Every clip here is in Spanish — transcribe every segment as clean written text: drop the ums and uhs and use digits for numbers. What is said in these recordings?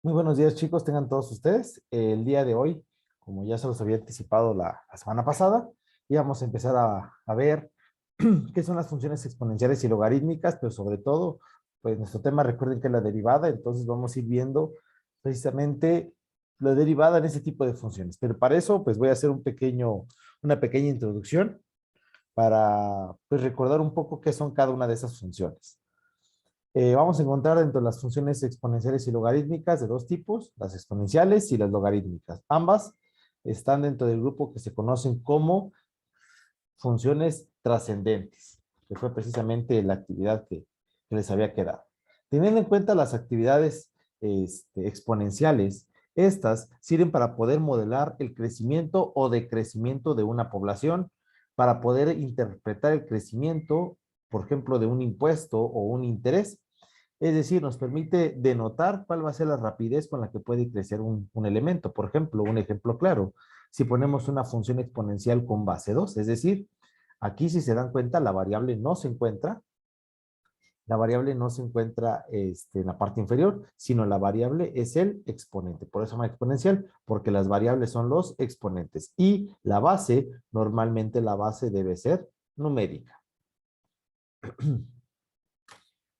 Muy buenos días, chicos, tengan todos ustedes. El día de hoy, como ya se los había anticipado la semana pasada, íbamos a empezar a ver qué son las funciones exponenciales y logarítmicas, pero sobre todo, pues nuestro tema, recuerden que es la derivada, entonces vamos a ir viendo precisamente la derivada en ese tipo de funciones. Pero para eso, pues voy a hacer una pequeña introducción para pues, recordar un poco qué son cada una de esas funciones. Vamos a encontrar dentro de las funciones exponenciales y logarítmicas de dos tipos, las exponenciales y las logarítmicas. Ambas están dentro del grupo que se conocen como funciones trascendentes, que fue precisamente la actividad que les había quedado. Teniendo en cuenta las actividades exponenciales, estas sirven para poder modelar el crecimiento o decrecimiento de una población, para poder interpretar el crecimiento, por ejemplo, de un impuesto o un interés. Es decir, nos permite denotar cuál va a ser la rapidez con la que puede crecer un elemento. Por ejemplo, un ejemplo claro, si ponemos una función exponencial con base 2, es decir, aquí si se dan cuenta, la variable no se encuentra en la parte inferior, sino la variable es el exponente. Por eso se llama exponencial, porque las variables son los exponentes. Y la base, normalmente la base debe ser numérica.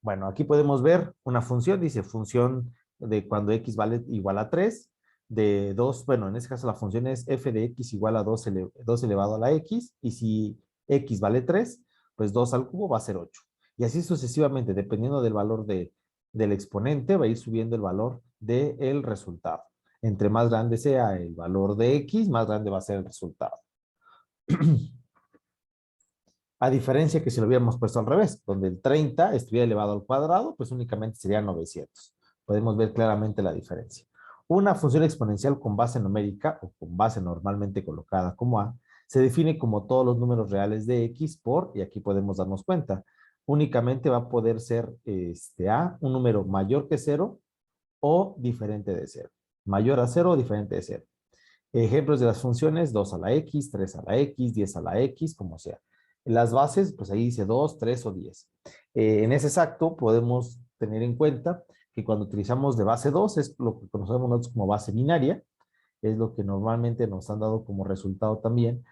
Bueno, aquí podemos ver una función, dice función de cuando x vale igual a 3, de 2, bueno, en este caso la función es f de x igual a 2 elevado a la x, y si x vale 3, pues 2 al cubo va a ser 8. Y así sucesivamente, dependiendo del valor del exponente, va a ir subiendo el valor del resultado. Entre más grande sea el valor de x, más grande va a ser el resultado. A diferencia que si lo hubiéramos puesto al revés, donde el 30 estuviera elevado al cuadrado, pues únicamente sería 900. Podemos ver claramente la diferencia. Una función exponencial con base numérica o con base normalmente colocada como a, se define como todos los números reales de x por, y aquí podemos darnos cuenta, únicamente va a poder ser a un número mayor que 0 o diferente de 0. Mayor a 0 o diferente de 0. Ejemplos de las funciones, 2 a la x, 3 a la x, 10 a la x, como sea. Las bases, pues ahí dice 2, 3 o 10. En ese exacto podemos tener en cuenta que cuando utilizamos de base 2 es lo que conocemos nosotros como base binaria, es lo que normalmente nos han dado como resultado también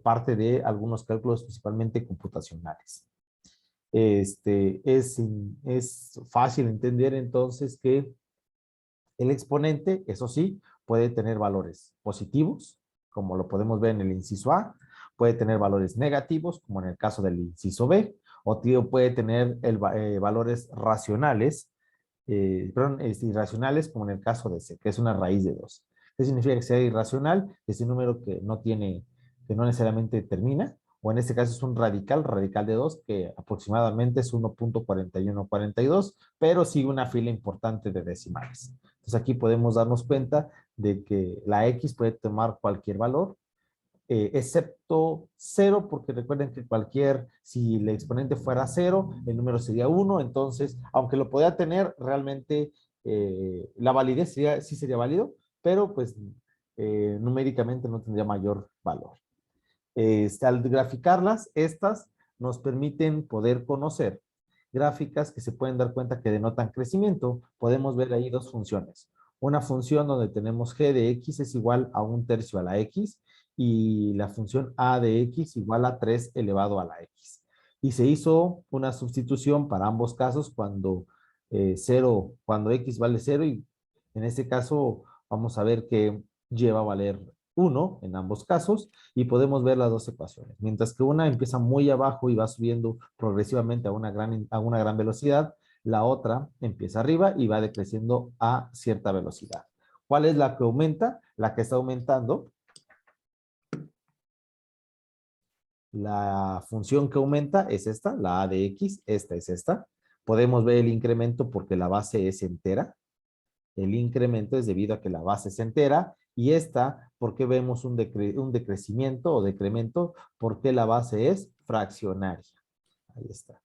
parte de algunos cálculos principalmente computacionales. Es fácil entender entonces que el exponente, eso sí, puede tener valores positivos, como lo podemos ver en el inciso A, puede tener valores negativos, como en el caso del inciso B, o puede tener valores racionales, irracionales, como en el caso de C, que es una raíz de 2. ¿Qué significa que sea irracional? Es un número que no necesariamente termina, o en este caso es un radical de 2, que aproximadamente es 1.4142, pero sigue una fila importante de decimales. Entonces aquí podemos darnos cuenta de que la X puede tomar cualquier valor, excepto 0, porque recuerden que si el exponente fuera 0, el número sería 1, entonces, aunque lo podía tener, realmente la validez sí sería válido, pero pues numéricamente no tendría mayor valor. Al graficarlas, estas nos permiten poder conocer gráficas que se pueden dar cuenta que denotan crecimiento. Podemos ver ahí dos funciones. Una función donde tenemos g de x es igual a 1/3 a la x y la función a de x igual a 3 elevado a la x. Y se hizo una sustitución para ambos casos cuando x vale 0 y en este caso vamos a ver que y va a valer 1 en ambos casos y podemos ver las dos ecuaciones. Mientras que una empieza muy abajo y va subiendo progresivamente a una gran velocidad, la otra empieza arriba y va decreciendo a cierta velocidad. ¿Cuál es la que aumenta? La que está aumentando. La función que aumenta es esta, la a de x, esta es esta. Podemos ver el incremento porque la base es entera. El incremento es debido a que la base es entera y esta, porque vemos un decrecimiento o decremento, porque la base es fraccionaria. Ahí está.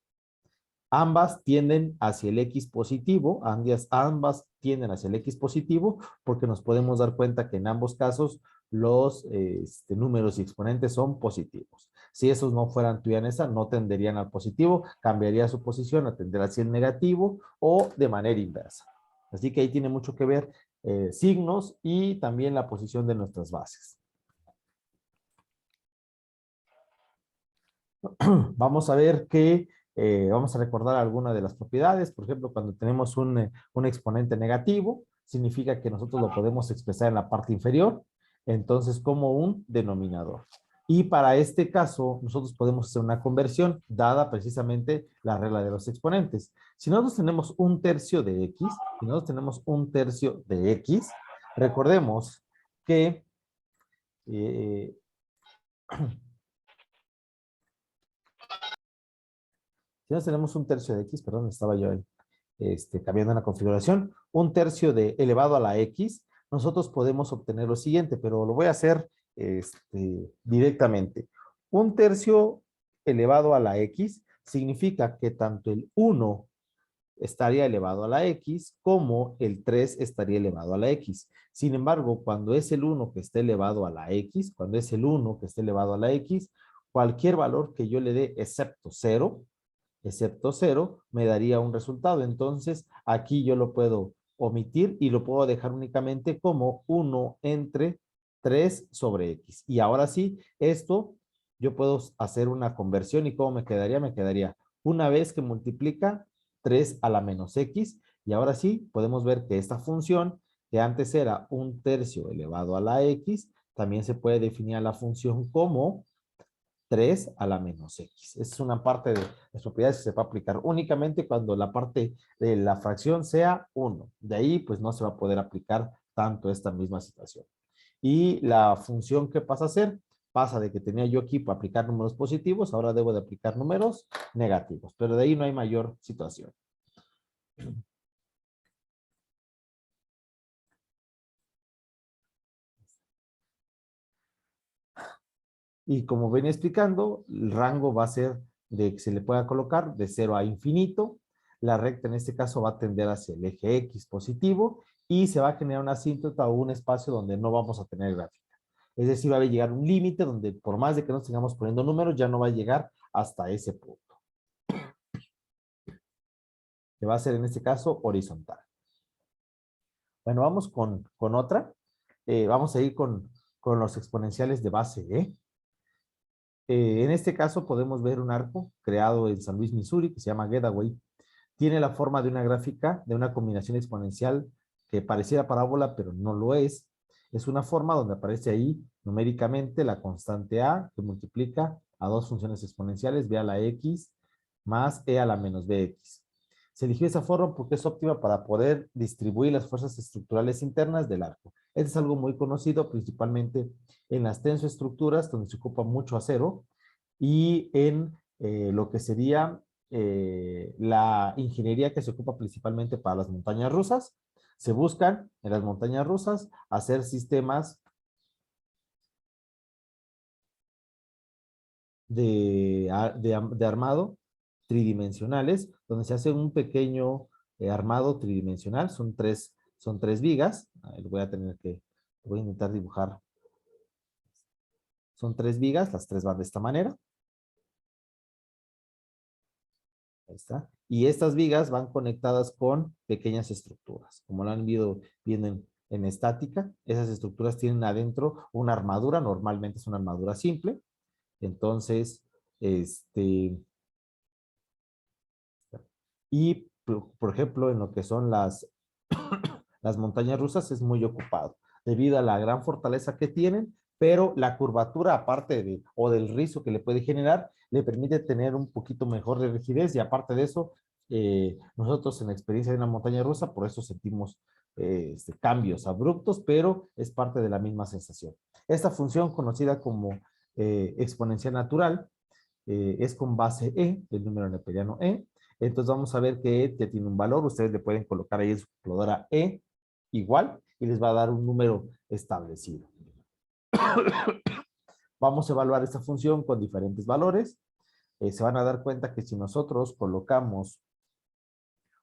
Ambas tienden hacia el X positivo, ambas tienden hacia el X positivo, porque nos podemos dar cuenta que en ambos casos los números y exponentes son positivos. Si esos no fueran tuyanesa, no tenderían al positivo, cambiaría su posición a tender hacia el negativo o de manera inversa. Así que ahí tiene mucho que ver signos y también la posición de nuestras bases. Vamos a ver que, vamos a recordar algunas de las propiedades. Por ejemplo, cuando tenemos un exponente negativo, significa que nosotros lo podemos expresar en la parte inferior, entonces como un denominador. Y para este caso, nosotros podemos hacer una conversión, dada precisamente la regla de los exponentes. Si nosotros tenemos un tercio de x, si nosotros tenemos un tercio de x, recordemos que eh, si nosotros tenemos un tercio de x, perdón, estaba yo ahí, cambiando la configuración, un tercio de elevado a la x, nosotros podemos obtener lo siguiente, pero lo voy a hacer directamente. Un tercio elevado a la x significa que tanto el 1 estaría elevado a la x como el 3 estaría elevado a la x. Sin embargo, cuando es el 1 que esté elevado a la x, cuando es el 1 que esté elevado a la x, cualquier valor que yo le dé excepto 0, me daría un resultado. Entonces, aquí yo lo puedo omitir y lo puedo dejar únicamente como 1 entre 3 sobre x. Y ahora sí, esto yo puedo hacer una conversión y ¿cómo me quedaría? Me quedaría una vez que multiplica 3 a la menos x. Y ahora sí, podemos ver que esta función, que antes era un tercio elevado a la x, también se puede definir a la función como 3 a la menos x. Esa es una parte de las propiedades que se va a aplicar únicamente cuando la parte de la fracción sea 1. De ahí, pues no se va a poder aplicar tanto esta misma situación. Y la función que pasa a ser, pasa de que tenía yo aquí para aplicar números positivos, ahora debo de aplicar números negativos. Pero de ahí no hay mayor situación. Y como venía explicando, el rango va a ser de que se le pueda colocar de 0 a infinito. La recta en este caso va a tender hacia el eje X positivo y se va a generar una asíntota o un espacio donde no vamos a tener gráfica. Es decir, va a llegar un límite donde por más de que nos tengamos poniendo números, ya no va a llegar hasta ese punto. Que va a ser en este caso horizontal. Bueno, vamos con otra. Vamos a ir con los exponenciales de base E. En este caso podemos ver un arco creado en San Luis, Missouri, que se llama Getaway. Tiene la forma de una gráfica, de una combinación exponencial que pareciera parábola, pero no lo es. Es una forma donde aparece ahí numéricamente la constante a, que multiplica a dos funciones exponenciales, b a la x más e a la menos bx. Se eligió esa forma porque es óptima para poder distribuir las fuerzas estructurales internas del arco. Este es algo muy conocido principalmente en las tensoestructuras, donde se ocupa mucho acero, y en lo que sería la ingeniería que se ocupa principalmente para las montañas rusas. Se buscan en las montañas rusas hacer sistemas de armado tridimensionales, donde se hace un pequeño armado tridimensional. Son tres vigas. Lo voy a tener que, voy a intentar dibujar. Son tres vigas, las tres van de esta manera. Ahí está. Y estas vigas van conectadas con pequeñas estructuras. Como lo han viendo en estática, esas estructuras tienen adentro una armadura, normalmente es una armadura simple. Entonces, y por ejemplo, en lo que son las montañas rusas es muy ocupado, debido a la gran fortaleza que tienen, pero la curvatura, aparte o del rizo que le puede generar, le permite tener un poquito mejor de rigidez, y aparte de eso, nosotros en la experiencia de una montaña rusa, por eso sentimos cambios abruptos, pero es parte de la misma sensación. Esta función, conocida como exponencial natural, es con base E, el número neperiano E. Entonces vamos a ver que E ya tiene un valor. Ustedes le pueden colocar ahí en su calculadora E igual y les va a dar un número establecido. Vamos a evaluar esta función con diferentes valores. Se van a dar cuenta que si nosotros colocamos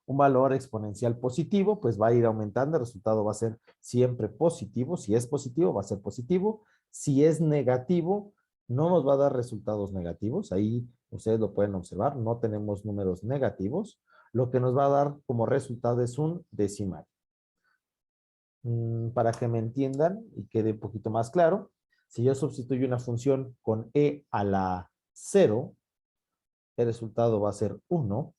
un valor exponencial positivo, pues va a ir aumentando, el resultado va a ser siempre positivo. Si es positivo, va a ser positivo. Si es negativo, no nos va a dar resultados negativos. Ahí ustedes lo pueden observar, no tenemos números negativos. Lo que nos va a dar como resultado es un decimal. Para que me entiendan y quede un poquito más claro, si yo sustituyo una función con e a la 0, el resultado va a ser 1.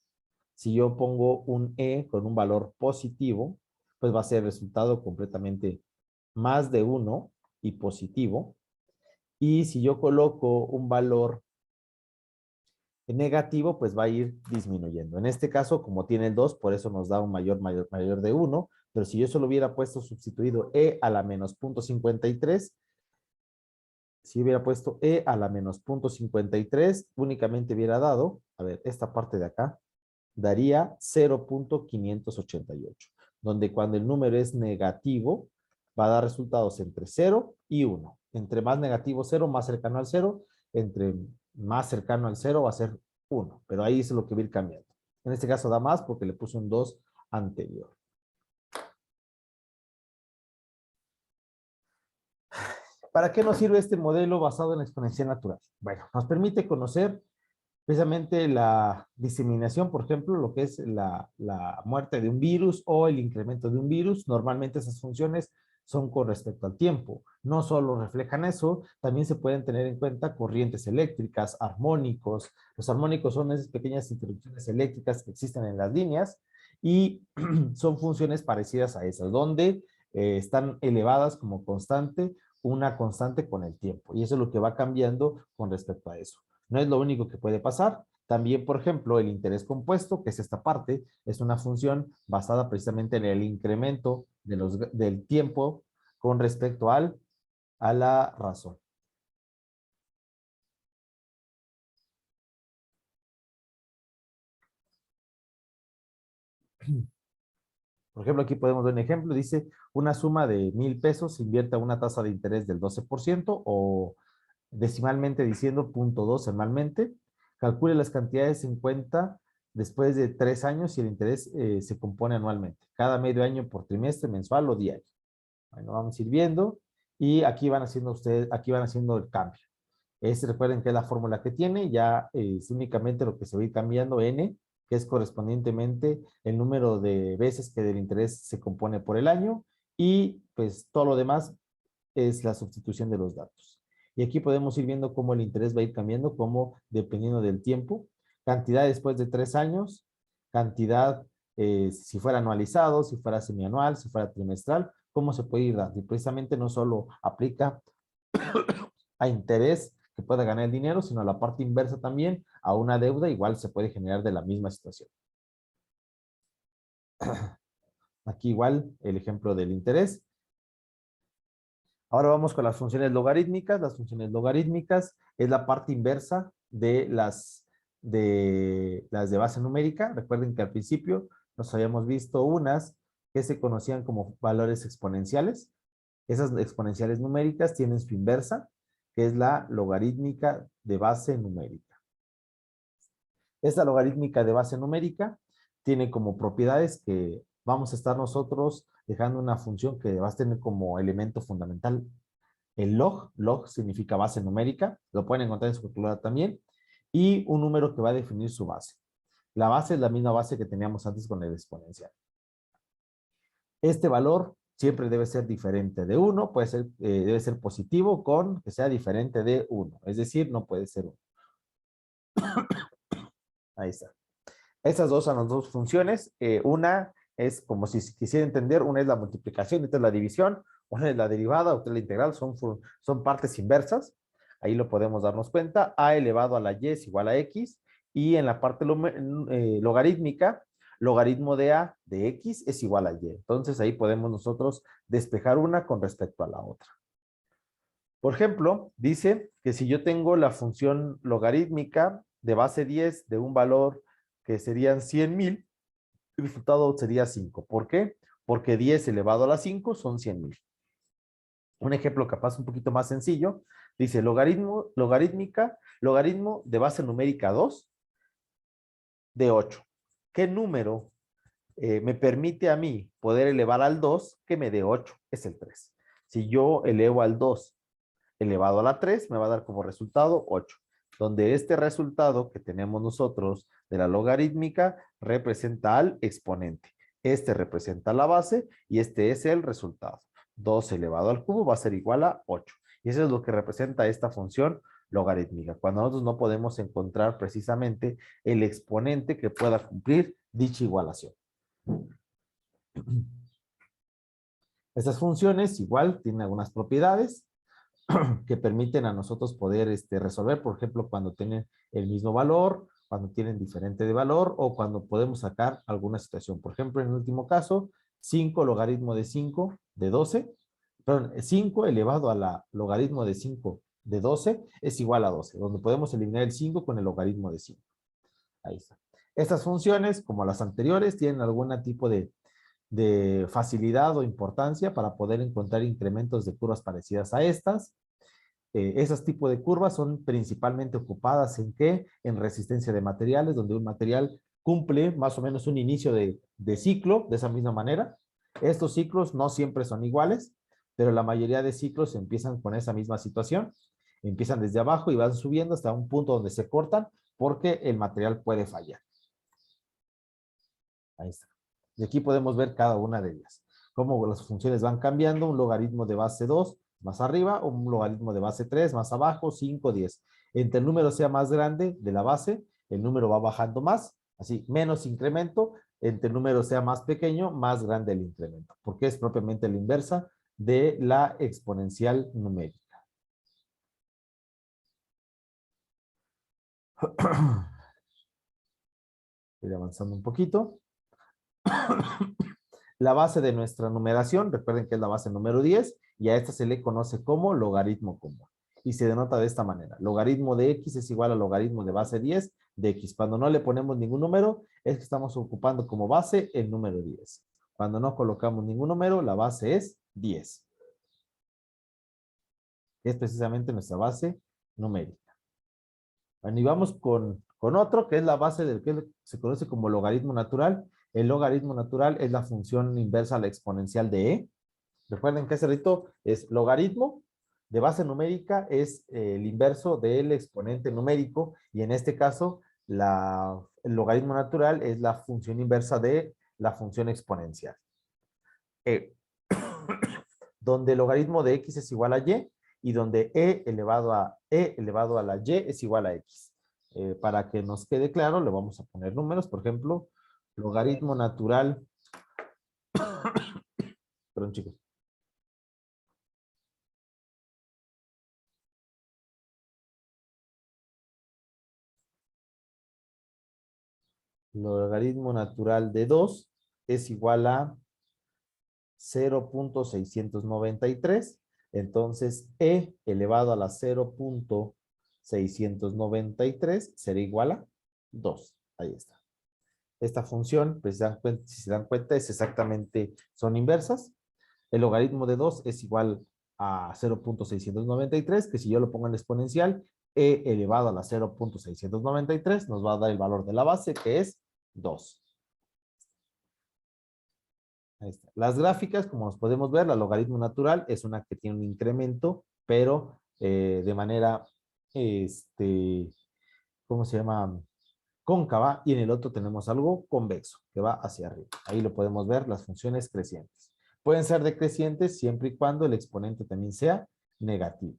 Si yo pongo un e con un valor positivo, pues va a ser el resultado completamente más de 1 y positivo. Y si yo coloco un valor negativo, pues va a ir disminuyendo. En este caso, como tiene el 2, por eso nos da un mayor de 1, pero si yo solo hubiera puesto sustituido e a la menos 0.53, si hubiera puesto e a la menos 0.53, únicamente hubiera dado, a ver, esta parte de acá, daría 0.588, donde cuando el número es negativo, va a dar resultados entre 0 y 1. Entre más negativo 0, más cercano al 0, entre más cercano al 0 va a ser 1, pero ahí es lo que va a ir cambiando. En este caso da más porque le puse un 2 anterior. ¿Para qué nos sirve este modelo basado en la exponencial natural? Bueno, nos permite conocer precisamente la diseminación, por ejemplo, lo que es la muerte de un virus o el incremento de un virus. Normalmente esas funciones son con respecto al tiempo. No solo reflejan eso, también se pueden tener en cuenta corrientes eléctricas, armónicos. Los armónicos son esas pequeñas interrupciones eléctricas que existen en las líneas y son funciones parecidas a esas, donde están elevadas como constante, una constante con el tiempo. Y eso es lo que va cambiando con respecto a eso. No es lo único que puede pasar. También, por ejemplo, el interés compuesto, que es esta parte, es una función basada precisamente en el incremento del tiempo con respecto a la razón. Por ejemplo, aquí podemos ver un ejemplo. Dice, una suma de 1,000 pesos se invierte a una tasa de interés del 12% o decimalmente diciendo 0.2 anualmente. Calcule las cantidades en cuenta después de 3 años y el interés se compone anualmente. Cada medio año por trimestre, mensual o diario. Bueno, vamos a ir viendo y aquí van haciendo ustedes, aquí van haciendo el cambio. Recuerden que es la fórmula que tiene, ya es únicamente lo que se va a ir cambiando n, que es correspondientemente el número de veces que del interés se compone por el año y pues todo lo demás es la sustitución de los datos. Y aquí podemos ir viendo cómo el interés va a ir cambiando, como dependiendo del tiempo, cantidad después de 3 años, cantidad si fuera anualizado, si fuera semianual, si fuera trimestral, cómo se puede ir dando. Y precisamente no solo aplica a interés que pueda ganar el dinero, sino a la parte inversa también, a una deuda igual se puede generar de la misma situación. Aquí igual el ejemplo del interés. Ahora vamos con las funciones logarítmicas. Las funciones logarítmicas es la parte inversa de las de base numérica. Recuerden que al principio nos habíamos visto unas que se conocían como valores exponenciales. Esas exponenciales numéricas tienen su inversa, que es la logarítmica de base numérica. Esta logarítmica de base numérica tiene como propiedades que vamos a estar nosotros dejando una función que va a tener como elemento fundamental el log. Log significa base numérica, lo pueden encontrar en su calculadora también, y un número que va a definir su base. La base es la misma base que teníamos antes con el exponencial. Este valor siempre debe ser diferente de 1, debe ser positivo con que sea diferente de 1, es decir, no puede ser 1. Ahí está. Esas dos son las dos funciones. Una es como si quisiera entender, una es la multiplicación, otra es la división, una es la derivada, otra es la integral, son partes inversas. Ahí lo podemos darnos cuenta. A elevado a la y es igual a x. Y en la parte logarítmica, logaritmo de a de x es igual a y. Entonces ahí podemos nosotros despejar una con respecto a la otra. Por ejemplo, dice que si yo tengo la función logarítmica de base 10 de un valor que serían 100,000, el resultado sería 5. ¿Por qué? Porque 10 elevado a la 5 son 100,000. Un ejemplo capaz un poquito más sencillo, dice logaritmo de base numérica 2 de 8. ¿Qué número me permite a mí poder elevar al 2 que me dé 8? Es el 3. Si yo elevo al 2 elevado a la 3, me va a dar como resultado 8, donde este resultado que tenemos nosotros de la logarítmica representa al exponente. Este representa la base y este es el resultado. 2 elevado al cubo va a ser igual a 8. Y eso es lo que representa esta función logarítmica, cuando nosotros no podemos encontrar precisamente el exponente que pueda cumplir dicha igualación. Estas funciones igual tienen algunas propiedades que permiten a nosotros poder resolver, por ejemplo, cuando tienen el mismo valor, cuando tienen diferente de valor o cuando podemos sacar alguna situación. Por ejemplo, en el último caso, 5 logaritmo de 5 de 12, perdón, 5 elevado a la logaritmo de 5 de 12 es igual a 12, donde podemos eliminar el 5 con el logaritmo de 5. Ahí está. Estas funciones, como las anteriores, tienen algún tipo de facilidad o importancia para poder encontrar incrementos de curvas parecidas a estas. Esos tipos de curvas son principalmente ocupadas en ¿qué? En resistencia de materiales, donde un material cumple más o menos un inicio de ciclo de esa misma manera. Estos ciclos no siempre son iguales, pero la mayoría de ciclos empiezan con esa misma situación. Empiezan desde abajo y van subiendo hasta un punto donde se cortan porque el material puede fallar. Ahí está. Y aquí podemos ver cada una de ellas. Cómo las funciones van cambiando, un logaritmo de base 2 más arriba, un logaritmo de base 3 más abajo, 5, 10. Entre el número sea más grande de la base, el número va bajando más, así, menos incremento, entre el número sea más pequeño, más grande el incremento, porque es propiamente la inversa de la exponencial numérica. Voy avanzando un poquito. La base de nuestra numeración, recuerden que es la base número 10, y a esta se le conoce como logaritmo común. Y se denota de esta manera. Logaritmo de x es igual a logaritmo de base 10 de x. Cuando no le ponemos ningún número, es que estamos ocupando como base el número 10. Cuando no colocamos ningún número, la base es 10. Es precisamente nuestra base numérica. Bueno, y vamos con otro, que es la base del que se conoce como logaritmo natural. El logaritmo natural es la función inversa a la exponencial de e. Recuerden que ese rito es logaritmo de base numérica, es el inverso del exponente numérico, y en este caso el logaritmo natural es la función inversa de la función exponencial. Donde el logaritmo de x es igual a y donde e elevado a la y es igual a x. Para que nos quede claro, le vamos a poner números. Por ejemplo, logaritmo natural. Perdón, chicos. Logaritmo natural de 2 es igual a 0.693. Entonces, e elevado a la 0.693 será igual a 2. Ahí está. Esta función, pues, si se dan cuenta, es exactamente, son inversas. El logaritmo de 2 es igual a 0.693, que si yo lo pongo en exponencial, e elevado a la 0.693 nos va a dar el valor de la base, que es 2. Ahí está. Las gráficas, como nos podemos ver, la logaritmo natural es una que tiene un incremento, pero de manera, ¿cómo se llama? Cóncava, y en el otro tenemos algo convexo, que va hacia arriba. Ahí lo podemos ver, las funciones crecientes. Pueden ser decrecientes siempre y cuando el exponente también sea negativo.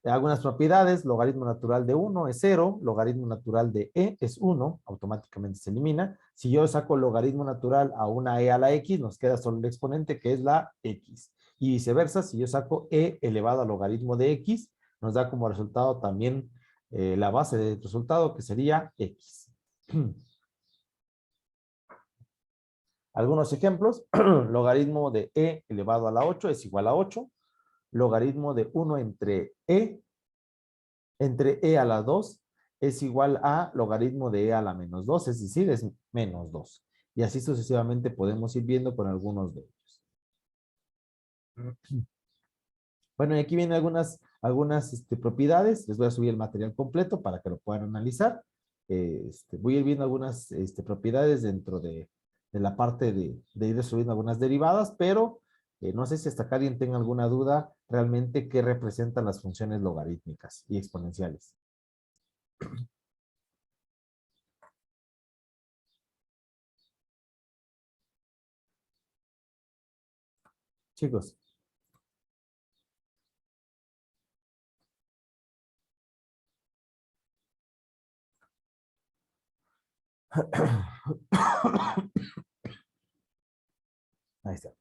Algunas propiedades: logaritmo natural de 1 es 0, logaritmo natural de e es 1, automáticamente se elimina. Si yo saco logaritmo natural a una e a la x, nos queda solo el exponente, que es la x. Y viceversa, si yo saco e elevado al logaritmo de x, nos da como resultado también la base del resultado, que sería x. Algunos ejemplos: logaritmo de e elevado a la 8 es igual a 8. Logaritmo de 1 entre e a la 2 es igual a logaritmo de e a la menos 2, es decir, es menos 2. Y así sucesivamente podemos ir viendo con algunos de ellos. Bueno, y aquí vienen algunas propiedades. Les voy a subir el material completo para que lo puedan analizar. Voy a ir viendo algunas propiedades dentro de la parte de ir subiendo algunas derivadas, pero no sé si hasta acá alguien tenga alguna duda realmente qué representan las funciones logarítmicas y exponenciales. chicos. Ahí está.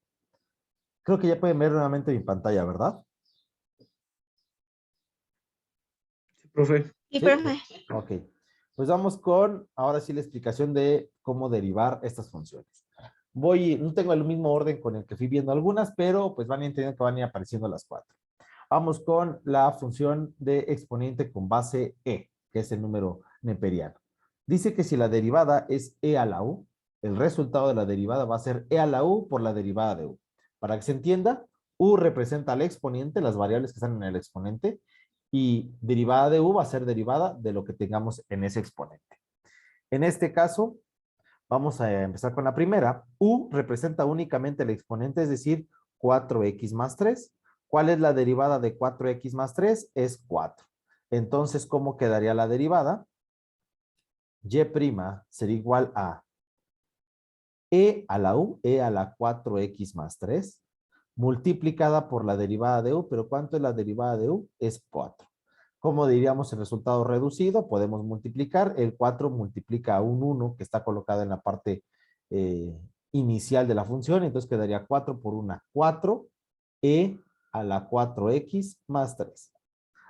Creo que ya pueden ver nuevamente mi pantalla, ¿verdad? Profe. Sí, ¿Sí? profe. Ok. Pues vamos con, ahora sí, la explicación de cómo derivar estas funciones. No tengo el mismo orden con el que fui viendo algunas, pero pues van a entender que van a ir apareciendo las cuatro. Vamos con la función de exponente con base e, que es el número neperiano. Dice que si la derivada es e a la u, el resultado de la derivada va a ser e a la u por la derivada de u. Para que se entienda, u representa al exponente, las variables que están en el exponente, y derivada de u va a ser derivada de lo que tengamos en ese exponente. En este caso, vamos a empezar con la primera. U representa únicamente el exponente, es decir, 4x más 3. ¿Cuál es la derivada de 4x más 3? Es 4. Entonces, ¿cómo quedaría la derivada? Y' sería igual a e a la u, e a la 4x más 3, multiplicada por la derivada de u, pero ¿cuánto es la derivada de u? Es 4. ¿Cómo diríamos el resultado reducido? Podemos multiplicar. El 4 multiplica a un 1 que está colocado en la parte inicial de la función. Entonces quedaría 4 por 1, 4. E a la 4x más 3.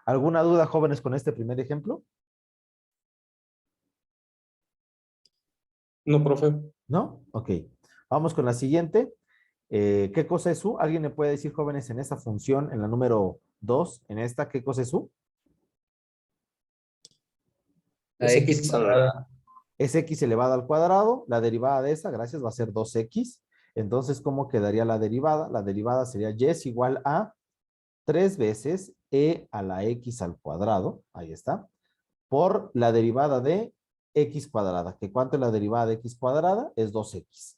¿Alguna duda, jóvenes, con este primer ejemplo? No, profe. ¿No? Ok. Vamos con la siguiente. ¿Qué cosa es u? ¿Alguien me puede decir, jóvenes, en esta función, en la número 2, en esta, qué cosa es u? La X cuadrada. Es x elevado al cuadrado, la derivada de esa, gracias, va a ser 2x. Entonces, ¿cómo quedaría la derivada? La derivada sería y es igual a 3 veces e a la x al cuadrado, ahí está, por la derivada de x cuadrada. ¿Que cuánto es la derivada de x cuadrada? Es 2x.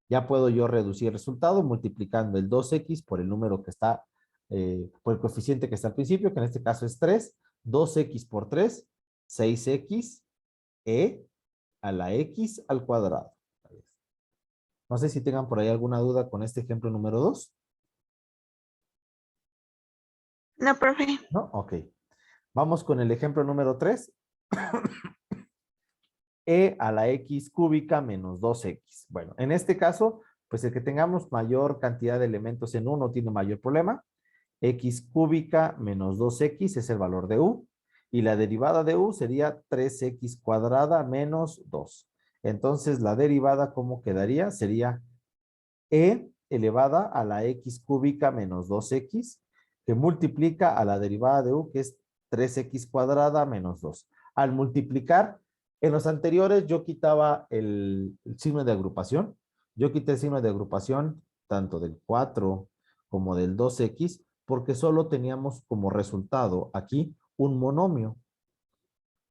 Ya puedo yo reducir el resultado multiplicando el 2x por el número que está, por el coeficiente que está al principio, que en este caso es 3. 2x por 3, 6x, e a la x al cuadrado. No sé si tengan por ahí alguna duda con este ejemplo número 2. No, profe. ¿No? Ok. Vamos con el ejemplo número 3. E a la x cúbica menos 2x. Bueno, en este caso, pues el que tengamos mayor cantidad de elementos en u no tiene mayor problema. X cúbica menos 2x es el valor de u. Y la derivada de u sería 3x cuadrada menos 2. Entonces, la derivada, ¿cómo quedaría? Sería e elevada a la x cúbica menos 2x, que multiplica a la derivada de u, que es 3x cuadrada menos 2. Al multiplicar, en los anteriores yo quitaba el signo de agrupación. Yo quité el signo de agrupación tanto del 4 como del 2x, porque solo teníamos como resultado aquí un monomio.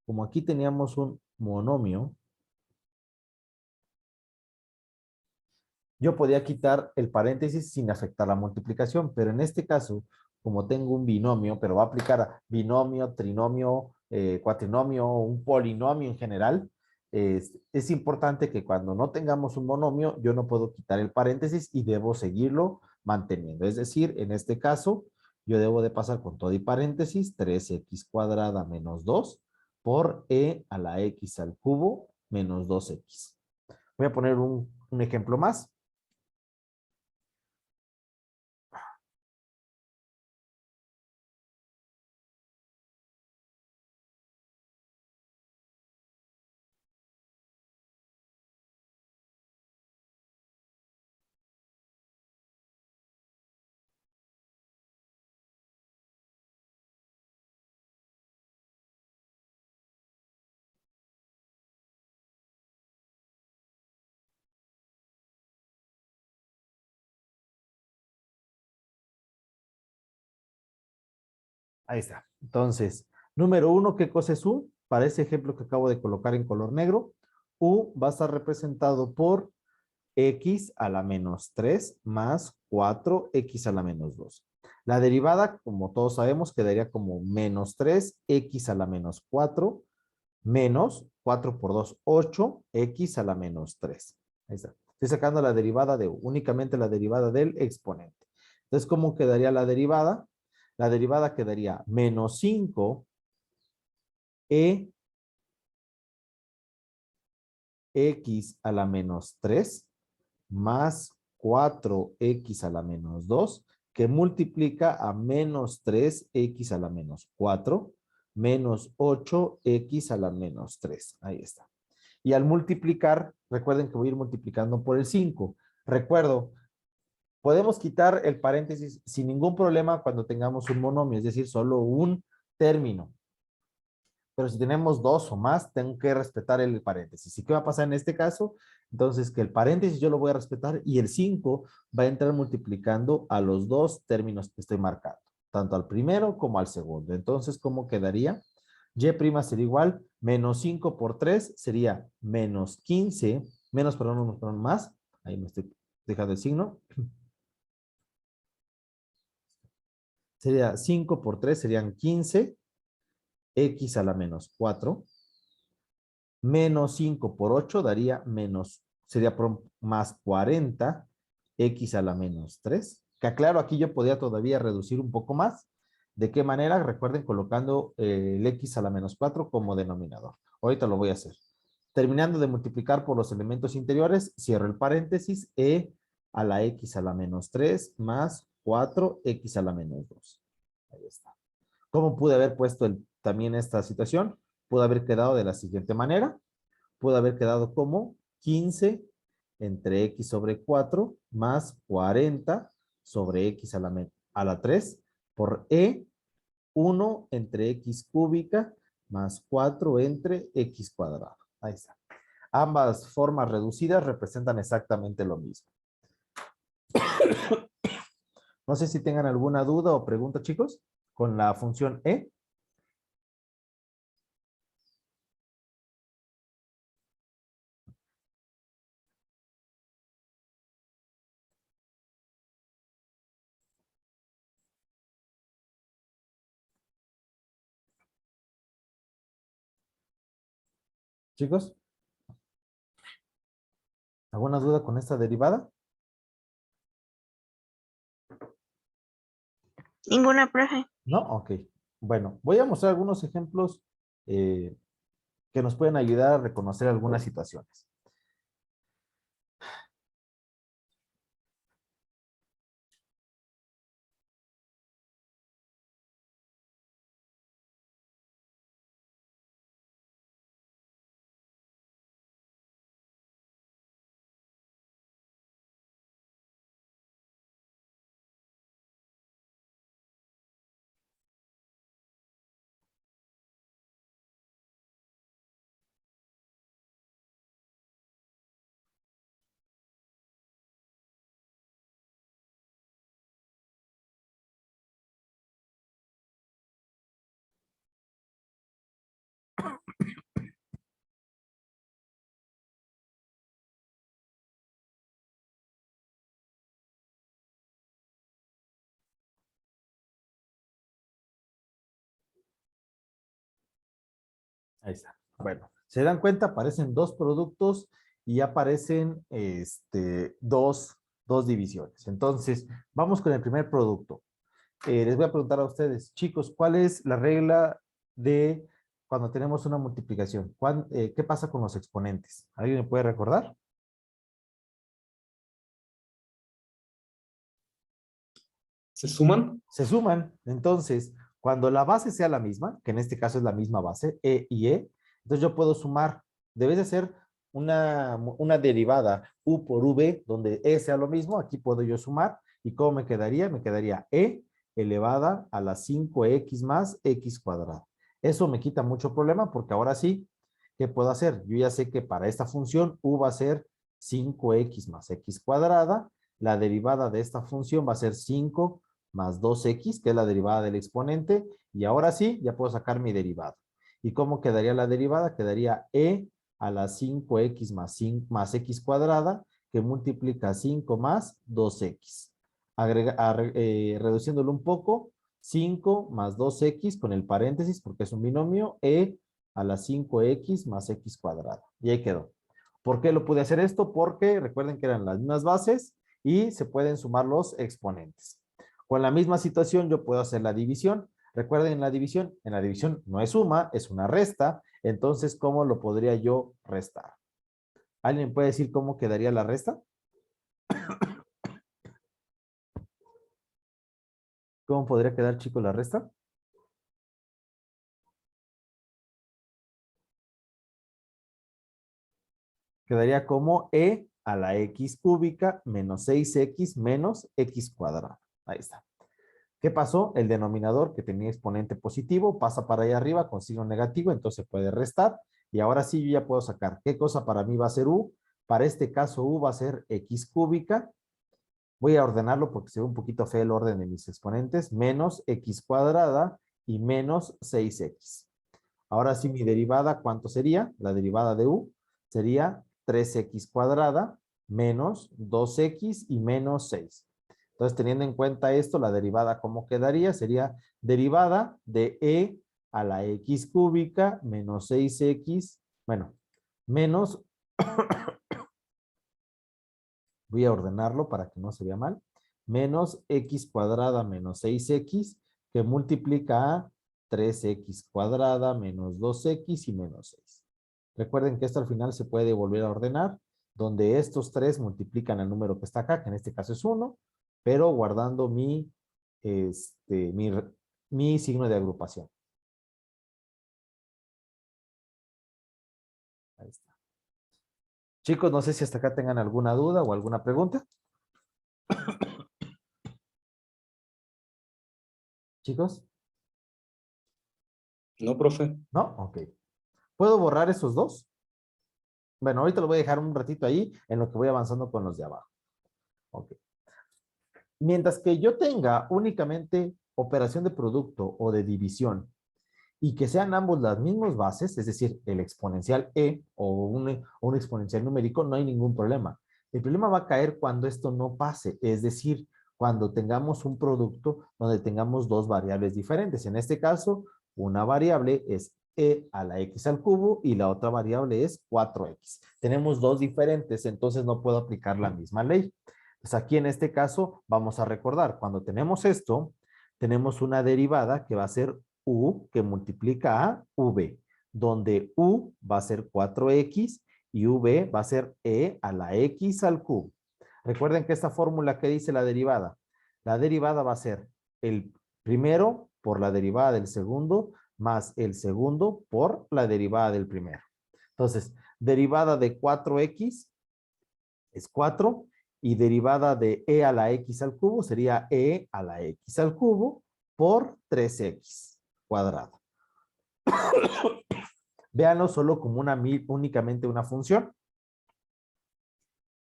Como aquí teníamos un monomio, yo podía quitar el paréntesis sin afectar la multiplicación, pero en este caso, como tengo un binomio, pero va a aplicar a binomio, trinomio, cuatrinomio, un polinomio en general, es importante que cuando no tengamos un monomio, yo no puedo quitar el paréntesis y debo seguirlo manteniendo. Es decir, en este caso, yo debo de pasar con todo y paréntesis 3x cuadrada menos 2 por e a la x al cubo menos 2x. Voy a poner un ejemplo más. Ahí está. Entonces, número 1, ¿qué cosa es U? Para ese ejemplo que acabo de colocar en color negro, U va a estar representado por x a la menos 3 más 4x a la menos 2. La derivada, como todos sabemos, quedaría como menos 3x a la menos 4 menos 4 por 2, 8x a la menos 3. Ahí está. Estoy sacando la derivada de U, únicamente la derivada del exponente. Entonces, ¿cómo quedaría la derivada? La derivada quedaría menos 5 x a la menos 3 más 4x a la menos 2, que multiplica a menos 3x a la menos 4, menos 8x a la menos 3. Ahí está. Y al multiplicar, recuerden que voy a ir multiplicando por el 5. Recuerdo, podemos quitar el paréntesis sin ningún problema cuando tengamos un monomio, es decir, solo un término. Pero si tenemos dos o más, tengo que respetar el paréntesis. ¿Y qué va a pasar en este caso? Entonces, que el paréntesis yo lo voy a respetar y el 5 va a entrar multiplicando a los dos términos que estoy marcando, tanto al primero como al segundo. Entonces, ¿cómo quedaría? Y' sería igual, menos 5 por 3 sería menos 15, perdón, más. Ahí me estoy dejando el signo. Sería 5 por 3, serían 15. X a la menos 4, menos 5 por 8 daría menos, sería más 40, X a la menos 3, que aclaro, aquí yo podría todavía reducir un poco más. ¿De qué manera? Recuerden, colocando el X a la menos 4 como denominador. Ahorita lo voy a hacer. Terminando de multiplicar por los elementos interiores, cierro el paréntesis, a la X a la menos 3 más 4X a la menos 2. Ahí está. ¿Cómo pude haber puesto también esta situación? Pudo haber quedado de la siguiente manera. Pudo haber quedado como 15 entre x sobre 4 más 40 sobre x a la 3 por 1 entre x cúbica más 4 entre x cuadrado. Ahí está. Ambas formas reducidas representan exactamente lo mismo. No sé si tengan alguna duda o pregunta, chicos, con la función e. Chicos, ¿alguna duda con esta derivada? Ninguna, profe. ¿No? Ok. Bueno, voy a mostrar algunos ejemplos que nos pueden ayudar a reconocer algunas situaciones. Ahí está. Bueno, se dan cuenta, aparecen dos productos y aparecen dos divisiones. Entonces, vamos con el primer producto. Les voy a preguntar a ustedes, chicos, ¿cuál es la regla de cuando tenemos una multiplicación? ¿Qué pasa con los exponentes? ¿Alguien me puede recordar? ¿Se suman? Se suman. Entonces, cuando la base sea la misma, que en este caso es la misma base, E y E, entonces yo puedo sumar. Debe de ser una derivada U por V, donde E sea lo mismo. Aquí puedo yo sumar. ¿Y cómo me quedaría? Me quedaría E elevada a la 5X más X cuadrado. Eso me quita mucho problema porque ahora sí, ¿qué puedo hacer? Yo ya sé que para esta función U va a ser 5X más X cuadrada. La derivada de esta función va a ser 5 más 2x, que es la derivada del exponente, y ahora sí, ya puedo sacar mi derivada. ¿Y cómo quedaría la derivada? Quedaría e a la 5x más x cuadrada, que multiplica 5 más 2x. Reduciéndolo un poco, 5 más 2x con el paréntesis, porque es un binomio, e a la 5x más x cuadrada. Y ahí quedó. ¿Por qué lo pude hacer esto? Porque recuerden que eran las mismas bases y se pueden sumar los exponentes. Con la misma situación yo puedo hacer la división. Recuerden en la división no es suma, es una resta. Entonces, ¿cómo lo podría yo restar? ¿Alguien puede decir cómo quedaría la resta? ¿Cómo podría quedar, chicos, la resta? Quedaría como e a la x cúbica menos 6x menos x cuadrada. Ahí está. ¿Qué pasó? El denominador que tenía exponente positivo pasa para allá arriba con signo negativo, entonces puede restar. Y ahora sí yo ya puedo sacar. ¿Qué cosa para mí va a ser u? Para este caso u va a ser x cúbica. Voy a ordenarlo porque se ve un poquito feo el orden de mis exponentes. Menos x cuadrada y menos 6x. Ahora sí mi derivada, ¿cuánto sería? La derivada de u sería 3x cuadrada menos 2x y menos 6. Entonces, teniendo en cuenta esto, la derivada, ¿cómo quedaría? Sería derivada de e a la x cúbica menos 6x, bueno, menos, voy a ordenarlo para que no se vea mal, menos x cuadrada menos 6x, que multiplica a 3x cuadrada menos 2x y menos 6. Recuerden que esto al final se puede volver a ordenar, donde estos tres multiplican el número que está acá, que en este caso es 1, pero guardando mi signo de agrupación. Ahí está. Chicos, no sé si hasta acá tengan alguna duda o alguna pregunta. Chicos, No, profe. ¿no? Ok. ¿Puedo borrar esos dos? Bueno, ahorita lo voy a dejar un ratito ahí en lo que voy avanzando con los de abajo. Ok. Mientras que yo tenga únicamente operación de producto o de división y que sean ambos las mismas bases, es decir, el exponencial e o un exponencial numérico, no hay ningún problema. El problema va a caer cuando esto no pase, es decir, cuando tengamos un producto donde tengamos dos variables diferentes. En este caso, una variable es e a la x al cubo y la otra variable es 4x. Tenemos dos diferentes, entonces no puedo aplicar la misma ley. Pues aquí en este caso vamos a recordar, cuando tenemos esto, tenemos una derivada que va a ser u que multiplica a v, donde u va a ser 4x y v va a ser e a la x al cubo. Recuerden que esta fórmula que dice la derivada va a ser el primero por la derivada del segundo más el segundo por la derivada del primero. Entonces, derivada de 4x es 4 y derivada de e a la x al cubo sería e a la x al cubo por 3x cuadrado. Véanlo solo como únicamente una función.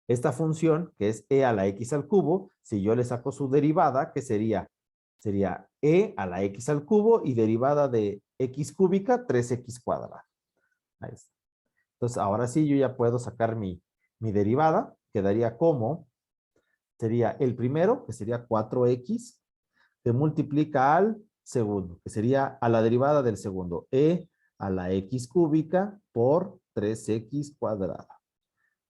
Esta función, que es e a la x al cubo, si yo le saco su derivada, ¿qué sería? Sería e a la x al cubo y derivada de x cúbica, 3x cuadrada. Ahí está. Entonces, ahora sí yo ya puedo sacar mi derivada. Quedaría como, sería el primero, que sería 4x, que multiplica al segundo, que sería a la derivada del segundo, e a la x cúbica por 3x cuadrada.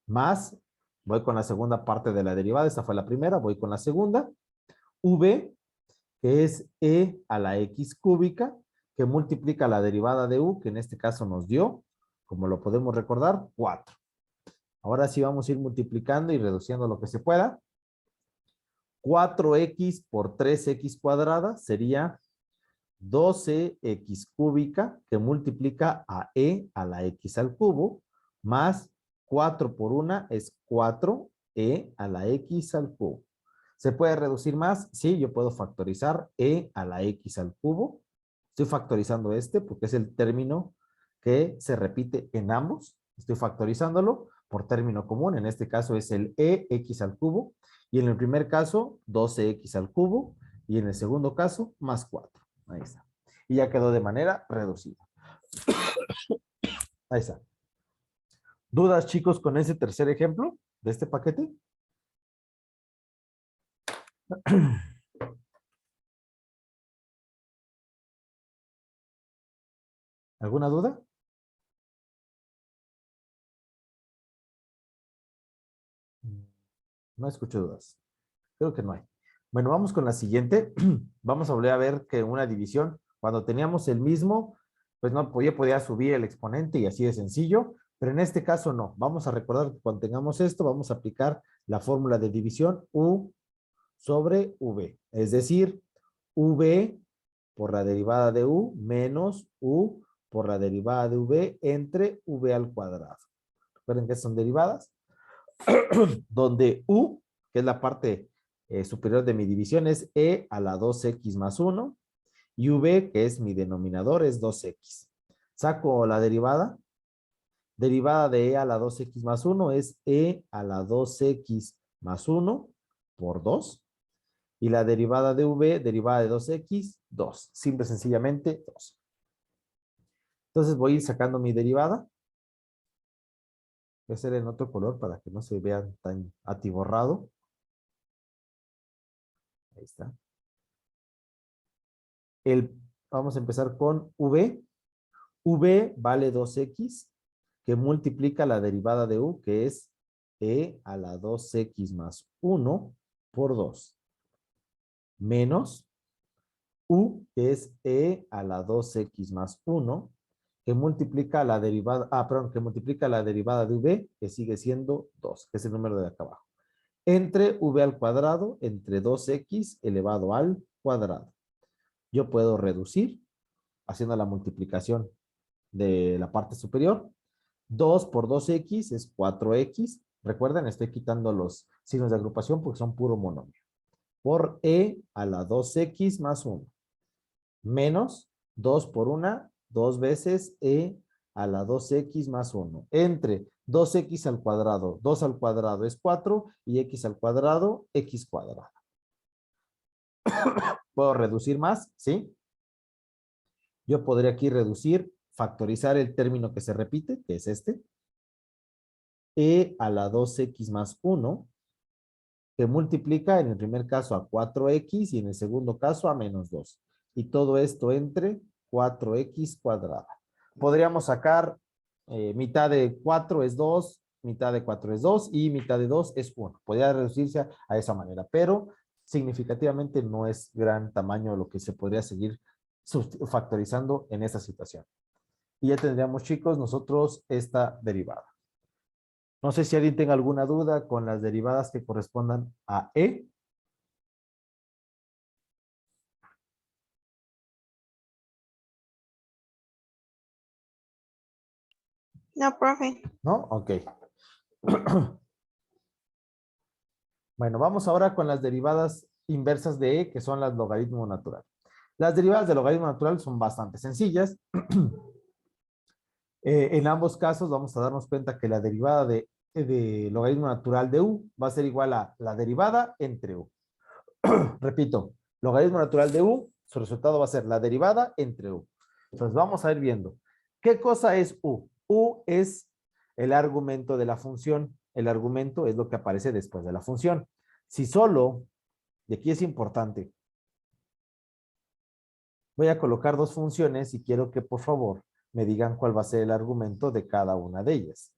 Más, voy con la segunda parte de la derivada, esta fue la primera, voy con la segunda, v, que es e a la x cúbica, que multiplica la derivada de u, que en este caso nos dio, como lo podemos recordar, 4. Ahora sí vamos a ir multiplicando y reduciendo lo que se pueda. 4x por 3x cuadrada sería 12x cúbica que multiplica a e a la x al cubo más 4 por 1 es 4e a la x al cubo. ¿Se puede reducir más? Sí, yo puedo factorizar e a la x al cubo. Estoy factorizando este porque es el término que se repite en ambos. Estoy factorizándolo por término común. En este caso es el ex al cubo. Y en el primer caso, 12x al cubo. Y en el segundo caso, más 4. Ahí está. Y ya quedó de manera reducida. Ahí está. ¿Dudas, chicos, con ese tercer ejemplo de este paquete? ¿Alguna duda? No escucho dudas. Creo que no hay. Bueno, vamos con la siguiente. Vamos a volver a ver que una división, cuando teníamos el mismo, pues no podía subir el exponente y así de sencillo, pero en este caso no. Vamos a recordar que cuando tengamos esto, vamos a aplicar la fórmula de división U sobre V. Es decir, V por la derivada de U menos U por la derivada de V entre V al cuadrado. Recuerden que son derivadas, donde U, que es la parte superior de mi división, es E a la 2X más 1, y V, que es mi denominador, es 2X. Saco la derivada. Derivada de E a la 2X más 1 es E a la 2X más 1 por 2. Y la derivada de V, derivada de 2X, 2. Simple, sencillamente, 2. Entonces voy a ir sacando mi derivada. Voy a hacer en otro color para que no se vean tan atiborrado. Ahí está. Vamos a empezar con V. V vale 2X, que multiplica la derivada de U, que es E a la 2X más 1 por 2. Menos U, que es E a la 2X más 1, que multiplica la derivada, que multiplica la derivada de V, que sigue siendo 2, que es el número de acá abajo. Entre V al cuadrado, entre 2X elevado al cuadrado. Yo puedo reducir, haciendo la multiplicación de la parte superior. 2 por 2X es 4X. Recuerden, estoy quitando los signos de agrupación porque son puro monomio. Por E a la 2X más 1. Menos 2 por 1, 2 veces E a la 2X más 1. Entre 2X al cuadrado. 2 al cuadrado es 4 y X al cuadrado, X cuadrado. ¿Puedo reducir más? ¿Sí? Yo podría aquí reducir, factorizar el término que se repite, que es este. E a la 2X más 1, que multiplica en el primer caso a 4X y en el segundo caso a menos 2. Y todo esto entre 4X cuadrada. Podríamos sacar mitad de 4 es 2, mitad de 4 es 2 y mitad de 2 es 1. Podría reducirse a esa manera, pero significativamente no es gran tamaño lo que se podría seguir factorizando en esta situación. Y ya tendríamos, chicos, nosotros esta derivada. No sé si alguien tenga alguna duda con las derivadas que correspondan a E. No, profe. ¿No? Ok. Bueno, vamos ahora con las derivadas inversas de E, que son las logaritmo natural. Las derivadas de logaritmo natural son bastante sencillas. En ambos casos vamos a darnos cuenta que la derivada de logaritmo natural de U va a ser igual a la derivada entre U. Repito, logaritmo natural de U, su resultado va a ser la derivada entre U. Entonces vamos a ir viendo. ¿Qué cosa es U? U es el argumento de la función. El argumento es lo que aparece después de la función. Si solo, y aquí es importante, voy a colocar dos funciones y quiero que por favor me digan cuál va a ser el argumento de cada una de ellas.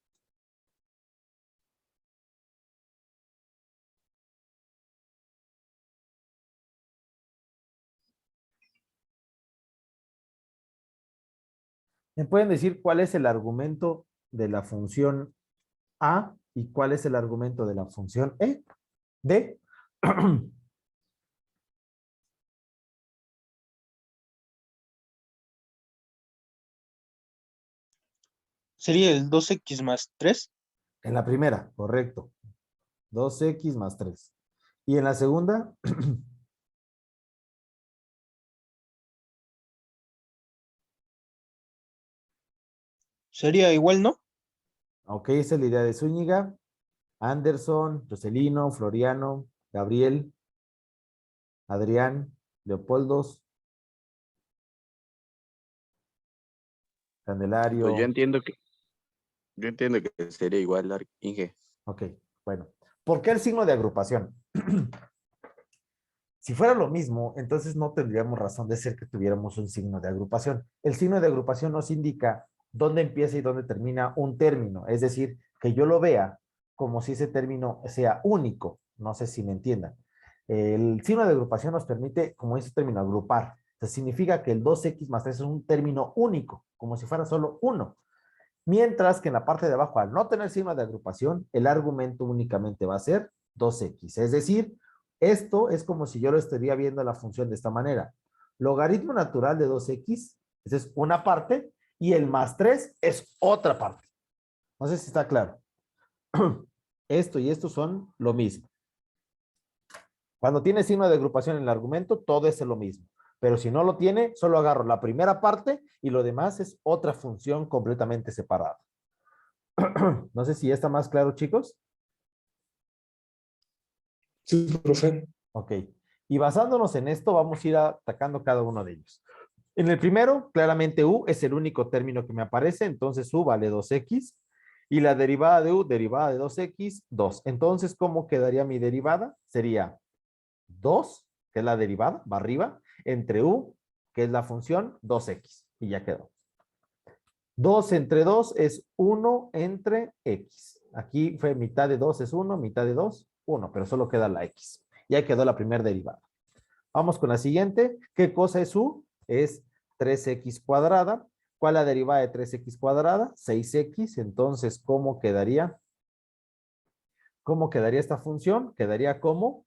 ¿Me pueden decir cuál es el argumento de la función A y cuál es el argumento de la función E? D. Sería el 2X más 3. En la primera, correcto. 2X más 3. Y en la segunda, Sería igual, ¿no? ok, esa es la idea de Zúñiga, Anderson, Jocelino, Floriano, Gabriel, Adrián, Leopoldos, Candelario. Pues yo entiendo que sería igual, Inge. Ok, bueno. ¿Por qué el signo de agrupación? Si fuera lo mismo, entonces no tendríamos razón de ser que tuviéramos un signo de agrupación. El signo de agrupación nos indica dónde empieza y dónde termina un término. Es decir, que yo lo vea como si ese término sea único. No sé si me entiendan. El signo de agrupación nos permite, como dice el término, agrupar. O sea, significa que el 2x más 3 es un término único, como si fuera solo uno. Mientras que en la parte de abajo, al no tener signo de agrupación, el argumento únicamente va a ser 2x. Es decir, esto es como si yo lo estaría viendo la función de esta manera. Logaritmo natural de 2x, esa es una parte, y el más 3 es otra parte. No sé si está claro. Esto y esto son lo mismo. Cuando tiene signo de agrupación en el argumento, todo es lo mismo. Pero si no lo tiene, solo agarro la primera parte y lo demás es otra función completamente separada. No sé si ya está más claro, chicos. Sí, profe. Ok. Y basándonos en esto, vamos a ir atacando cada uno de ellos. En el primero, claramente u es el único término que me aparece, entonces u vale 2x. Y la derivada de u, derivada de 2x, 2. Entonces, ¿cómo quedaría mi derivada? Sería 2, que es la derivada, va arriba, entre u, que es la función, 2x. Y ya quedó. 2 entre 2 es 1 entre x. Aquí fue mitad de 2 es 1, mitad de 2, 1, pero solo queda la x. Ya quedó la primera derivada. Vamos con la siguiente. ¿Qué cosa es u? Es 3x cuadrada. ¿Cuál es la derivada de 3x cuadrada? 6x. Entonces, ¿cómo quedaría? ¿Cómo quedaría esta función? Quedaría como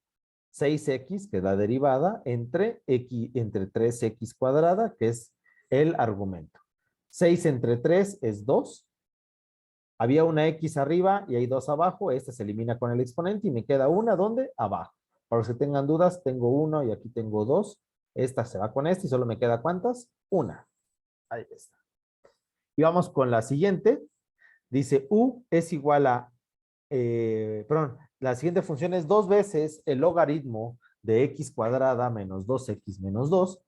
6x, que es la derivada, entre 3x cuadrada, que es el argumento. 6 entre 3 es 2. Había una x arriba y hay 2 abajo. Esta se elimina con el exponente y me queda una, ¿dónde? Abajo. Para los que tengan dudas, tengo 1 y aquí tengo 2. Esta se va con esta y solo me queda ¿cuántas? Una. Ahí está. Y vamos con la siguiente. Dice u es igual a, la siguiente función es 2 veces el logaritmo de x cuadrada menos 2x menos 2.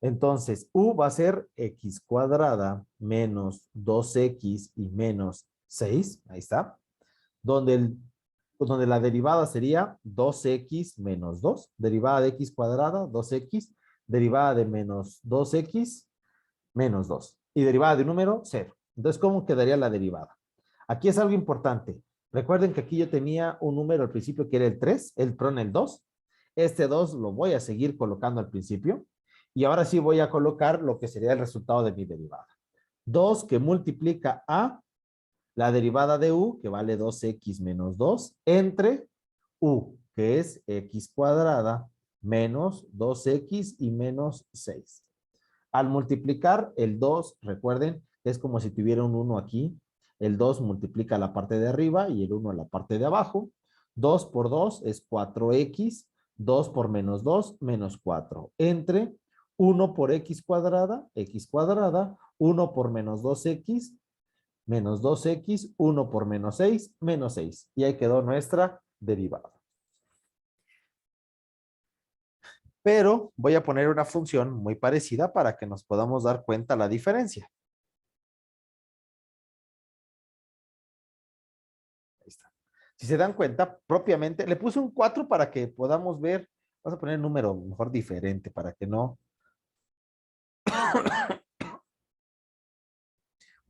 Entonces, u va a ser x cuadrada menos 2x y menos 6. Ahí está. Donde la derivada sería 2x menos 2. Derivada de x cuadrada, 2x. Derivada de menos 2x menos 2. Y derivada de un número, 0. Entonces, ¿cómo quedaría la derivada? Aquí es algo importante. Recuerden que aquí yo tenía un número al principio que era el 3, el 2. Este 2 lo voy a seguir colocando al principio. Y ahora sí voy a colocar lo que sería el resultado de mi derivada. 2 que multiplica a la derivada de u, que vale 2x menos 2, entre u, que es x cuadrada menos 2x y menos 6. Al multiplicar el 2, recuerden, es como si tuviera un 1 aquí. El 2 multiplica la parte de arriba y el 1 a la parte de abajo. 2 por 2 es 4x. 2 por menos 2, menos 4. Entre 1 por x cuadrada, 1 por menos 2x, menos 2x, 1 por menos 6, menos 6. Y ahí quedó nuestra derivada. Pero voy a poner una función muy parecida para que nos podamos dar cuenta la diferencia. Ahí está. Si se dan cuenta, propiamente, le puse un 4 para que podamos ver. Vamos a poner un número mejor diferente para que no.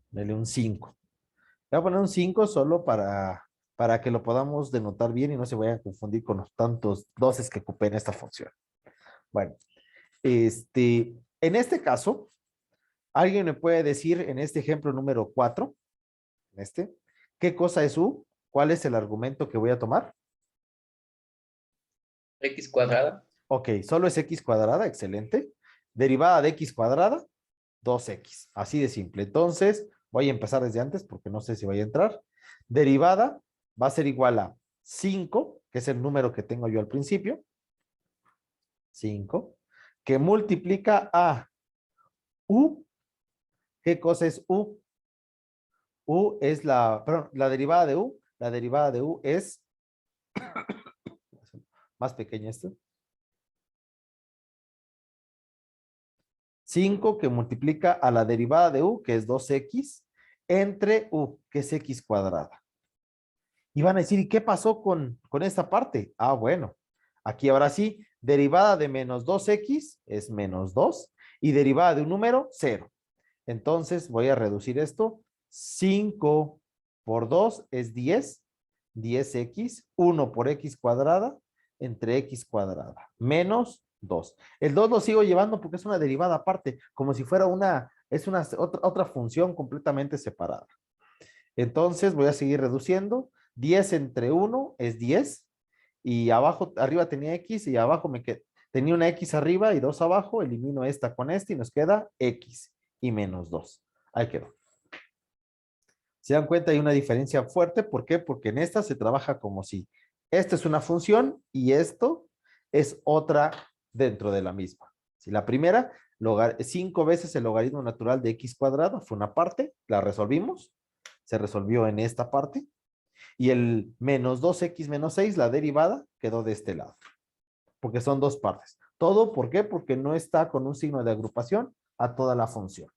Dele un 5. Le voy a poner un 5 solo para que lo podamos denotar bien y no se vayan a confundir con los tantos doses que ocupé en esta función. Bueno, en este caso, ¿alguien me puede decir en este ejemplo número 4, qué cosa es u? ¿Cuál es el argumento que voy a tomar? X cuadrada. Ok, solo es x cuadrada, excelente. Derivada de x cuadrada, 2x, así de simple. Entonces, voy a empezar desde antes porque no sé si voy a entrar. Derivada va a ser igual a 5, que es el número que tengo yo al principio. 5, que multiplica a u. ¿Qué cosa es u? U es la derivada de u. La derivada de u es más pequeña esto. 5 que multiplica a la derivada de u, que es 2x, entre u, que es x cuadrada. Y van a decir, ¿y qué pasó con esta parte? Ah, bueno, aquí ahora sí, derivada de menos 2x es menos 2 y derivada de un número, 0. Entonces voy a reducir esto. 5 por 2 es 10, 10x, 1 por x cuadrada entre x cuadrada menos 2. El 2 lo sigo llevando porque es una derivada aparte, como si fuera otra función completamente separada. Entonces voy a seguir reduciendo. 10 entre 1 es 10. Y arriba tenía x y abajo tenía una x arriba y 2 abajo. Elimino esta con esta y nos queda x y menos 2. Ahí quedó. ¿Se dan cuenta? Hay una diferencia fuerte. ¿Por qué? Porque en esta se trabaja como si esta es una función y esto es otra dentro de la misma. Si la primera, 5 veces el logaritmo natural de x cuadrado fue una parte, la resolvimos, se resolvió en esta parte, y el menos 2x menos 6, la derivada, quedó de este lado, porque son dos partes. ¿Todo por qué? Porque no está con un signo de agrupación a toda la función.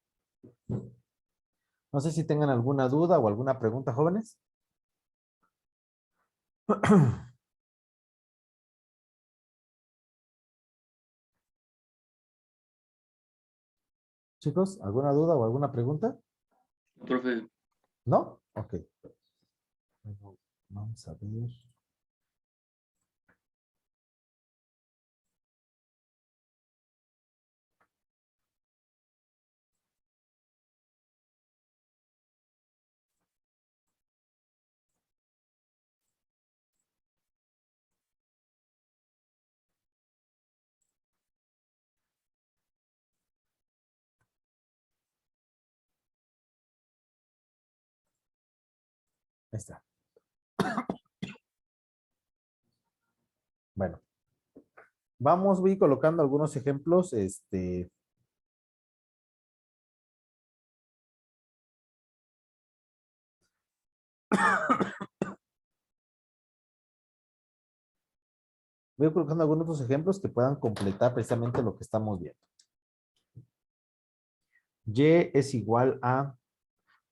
No sé si tengan alguna duda o alguna pregunta, jóvenes. Chicos, ¿alguna duda o alguna pregunta? Profe, ¿No? Ok. Bueno, vamos a ver. Ahí está. Bueno, voy colocando algunos ejemplos, voy colocando algunos otros ejemplos que puedan completar precisamente lo que estamos viendo. Y es igual a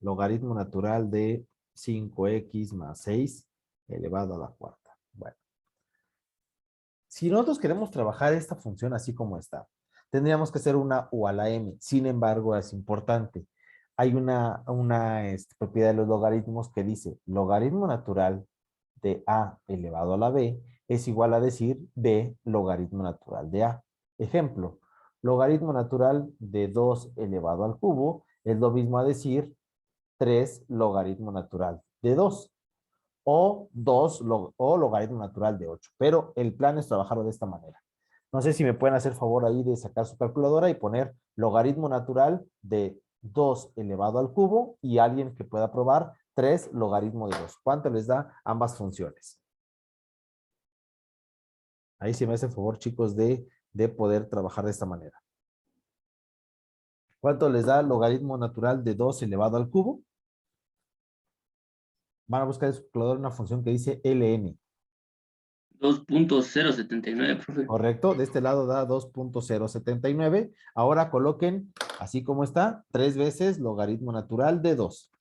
logaritmo natural de 5x más 6 elevado a la cuarta. Bueno, si nosotros queremos trabajar esta función así como está, tendríamos que hacer una u a la m. Sin embargo, es importante. Hay una propiedad de los logaritmos que dice logaritmo natural de a elevado a la b es igual a decir b logaritmo natural de a. Ejemplo, logaritmo natural de 2 elevado al cubo es lo mismo a decir 3 logaritmo natural de 2 o logaritmo natural de 8. Pero el plan es trabajarlo de esta manera. No sé si me pueden hacer favor ahí de sacar su calculadora y poner logaritmo natural de 2 elevado al cubo y alguien que pueda probar 3 logaritmo de 2. ¿Cuánto les da ambas funciones? Ahí sí me hace favor, chicos, de poder trabajar de esta manera. ¿Cuánto les da logaritmo natural de 2 elevado al cubo? Van a buscar en su calculadora una función que dice ln. 2.079, profe. Correcto, de este lado da 2.079. Ahora coloquen, así como está, 3 veces logaritmo natural de 2.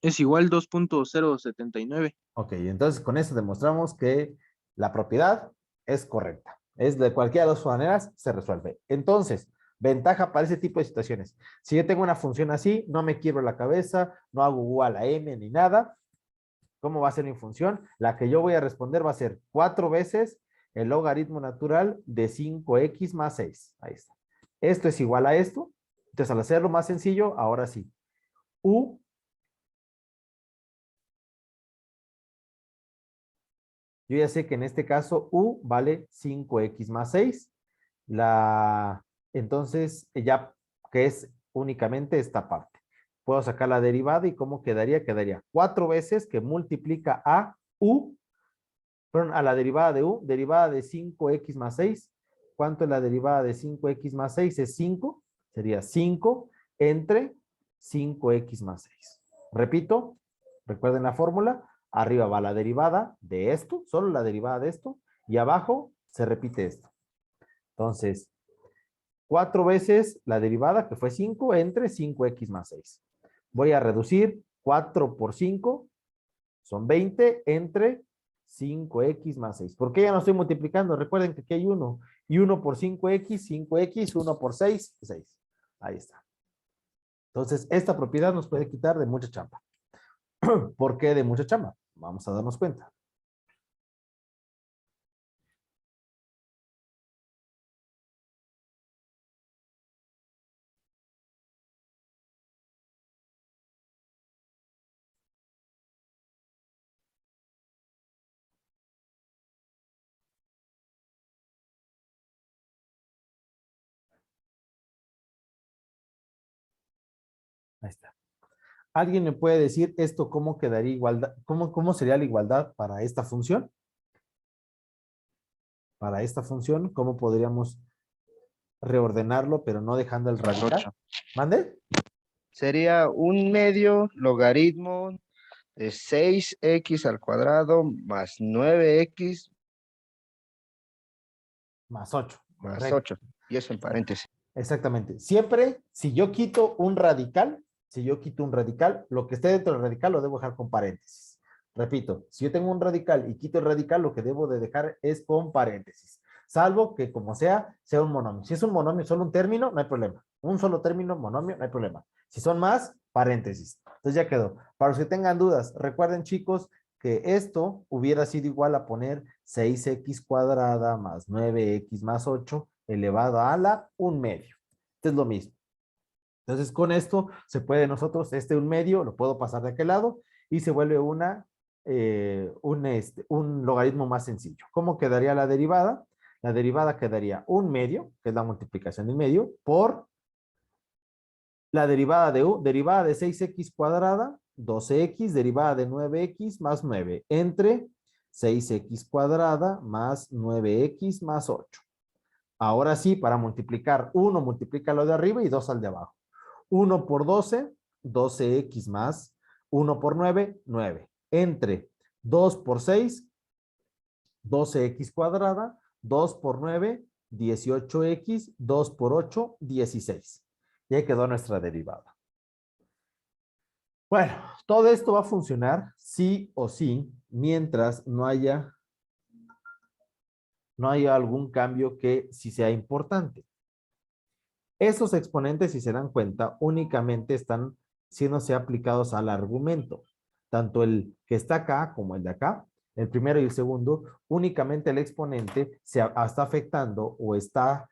Es igual 2.079. Ok, entonces con eso demostramos que la propiedad es correcta. Es de cualquiera de las maneras, se resuelve. Entonces, ventaja para ese tipo de situaciones. Si yo tengo una función así, no me quiebro la cabeza, no hago u a la m ni nada. ¿Cómo va a ser mi función? La que yo voy a responder va a ser 4 veces el logaritmo natural de 5x más 6. Ahí está. Esto es igual a esto. Entonces, al hacerlo más sencillo, ahora sí. U yo ya sé que en este caso U vale 5x más 6. Entonces, ya que es únicamente esta parte. Puedo sacar la derivada y ¿cómo quedaría? Quedaría 4 veces que multiplica a U, perdón, a la derivada de U, derivada de 5x más 6. ¿Cuánto es la derivada de 5x más 6? Es 5. Sería 5 entre 5x más 6. Repito, recuerden la fórmula. Arriba va la derivada de esto, solo la derivada de esto, y abajo se repite esto. Entonces, 4 veces la derivada, que fue 5, entre 5x más 6. Voy a reducir 4 por 5, son 20, entre 5x más 6. ¿Por qué ya no estoy multiplicando? Recuerden que aquí hay 1. Y 1 por 5x, 5x, 1 por 6, 6. Ahí está. Entonces, esta propiedad nos puede quitar de mucha chamba. ¿Por qué de mucha chamba? Vamos a darnos cuenta. Ahí está. ¿Alguien me puede decir esto cómo quedaría igualdad? ¿Cómo sería la igualdad para esta función? Para esta función, ¿cómo podríamos reordenarlo, pero no dejando el Más radical? 8. ¿Mande? Sería 1/2 logaritmo de 6x al cuadrado más 9x Más 8. más Correcto. 8. Y eso en paréntesis. Exactamente. Siempre, si yo quito un radical, lo que esté dentro del radical lo debo dejar con paréntesis. Repito, si yo tengo un radical y quito el radical, lo que debo de dejar es con paréntesis. Salvo que como sea un monomio. Si es un monomio, solo un término, no hay problema. Un solo término, monomio, no hay problema. Si son más, paréntesis. Entonces ya quedó. Para los que tengan dudas, recuerden chicos que esto hubiera sido igual a poner 6x cuadrada más 9x más 8 elevado a la 1/2. Esto es lo mismo. Entonces, con esto se puede nosotros, 1/2 lo puedo pasar de aquel lado y se vuelve un logaritmo más sencillo. ¿Cómo quedaría la derivada? La derivada quedaría 1/2, que es la multiplicación del medio, por la derivada de u, derivada de 6x cuadrada, 12x, derivada de 9x más 9, entre 6x cuadrada más 9x más 8. Ahora sí, para multiplicar, 1 multiplica lo de arriba y 2 al de abajo. 1 por 12, 12x más 1 por 9, 9. Entre 2 por 6, 12x cuadrada, 2 por 9, 18x, 2 por 8, 16. Y ahí quedó nuestra derivada. Bueno, todo esto va a funcionar sí o sí mientras no haya algún cambio que sí sea importante. Esos exponentes, si se dan cuenta, únicamente están siéndose aplicados al argumento. Tanto el que está acá como el de acá, el primero y el segundo, únicamente el exponente está afectando o está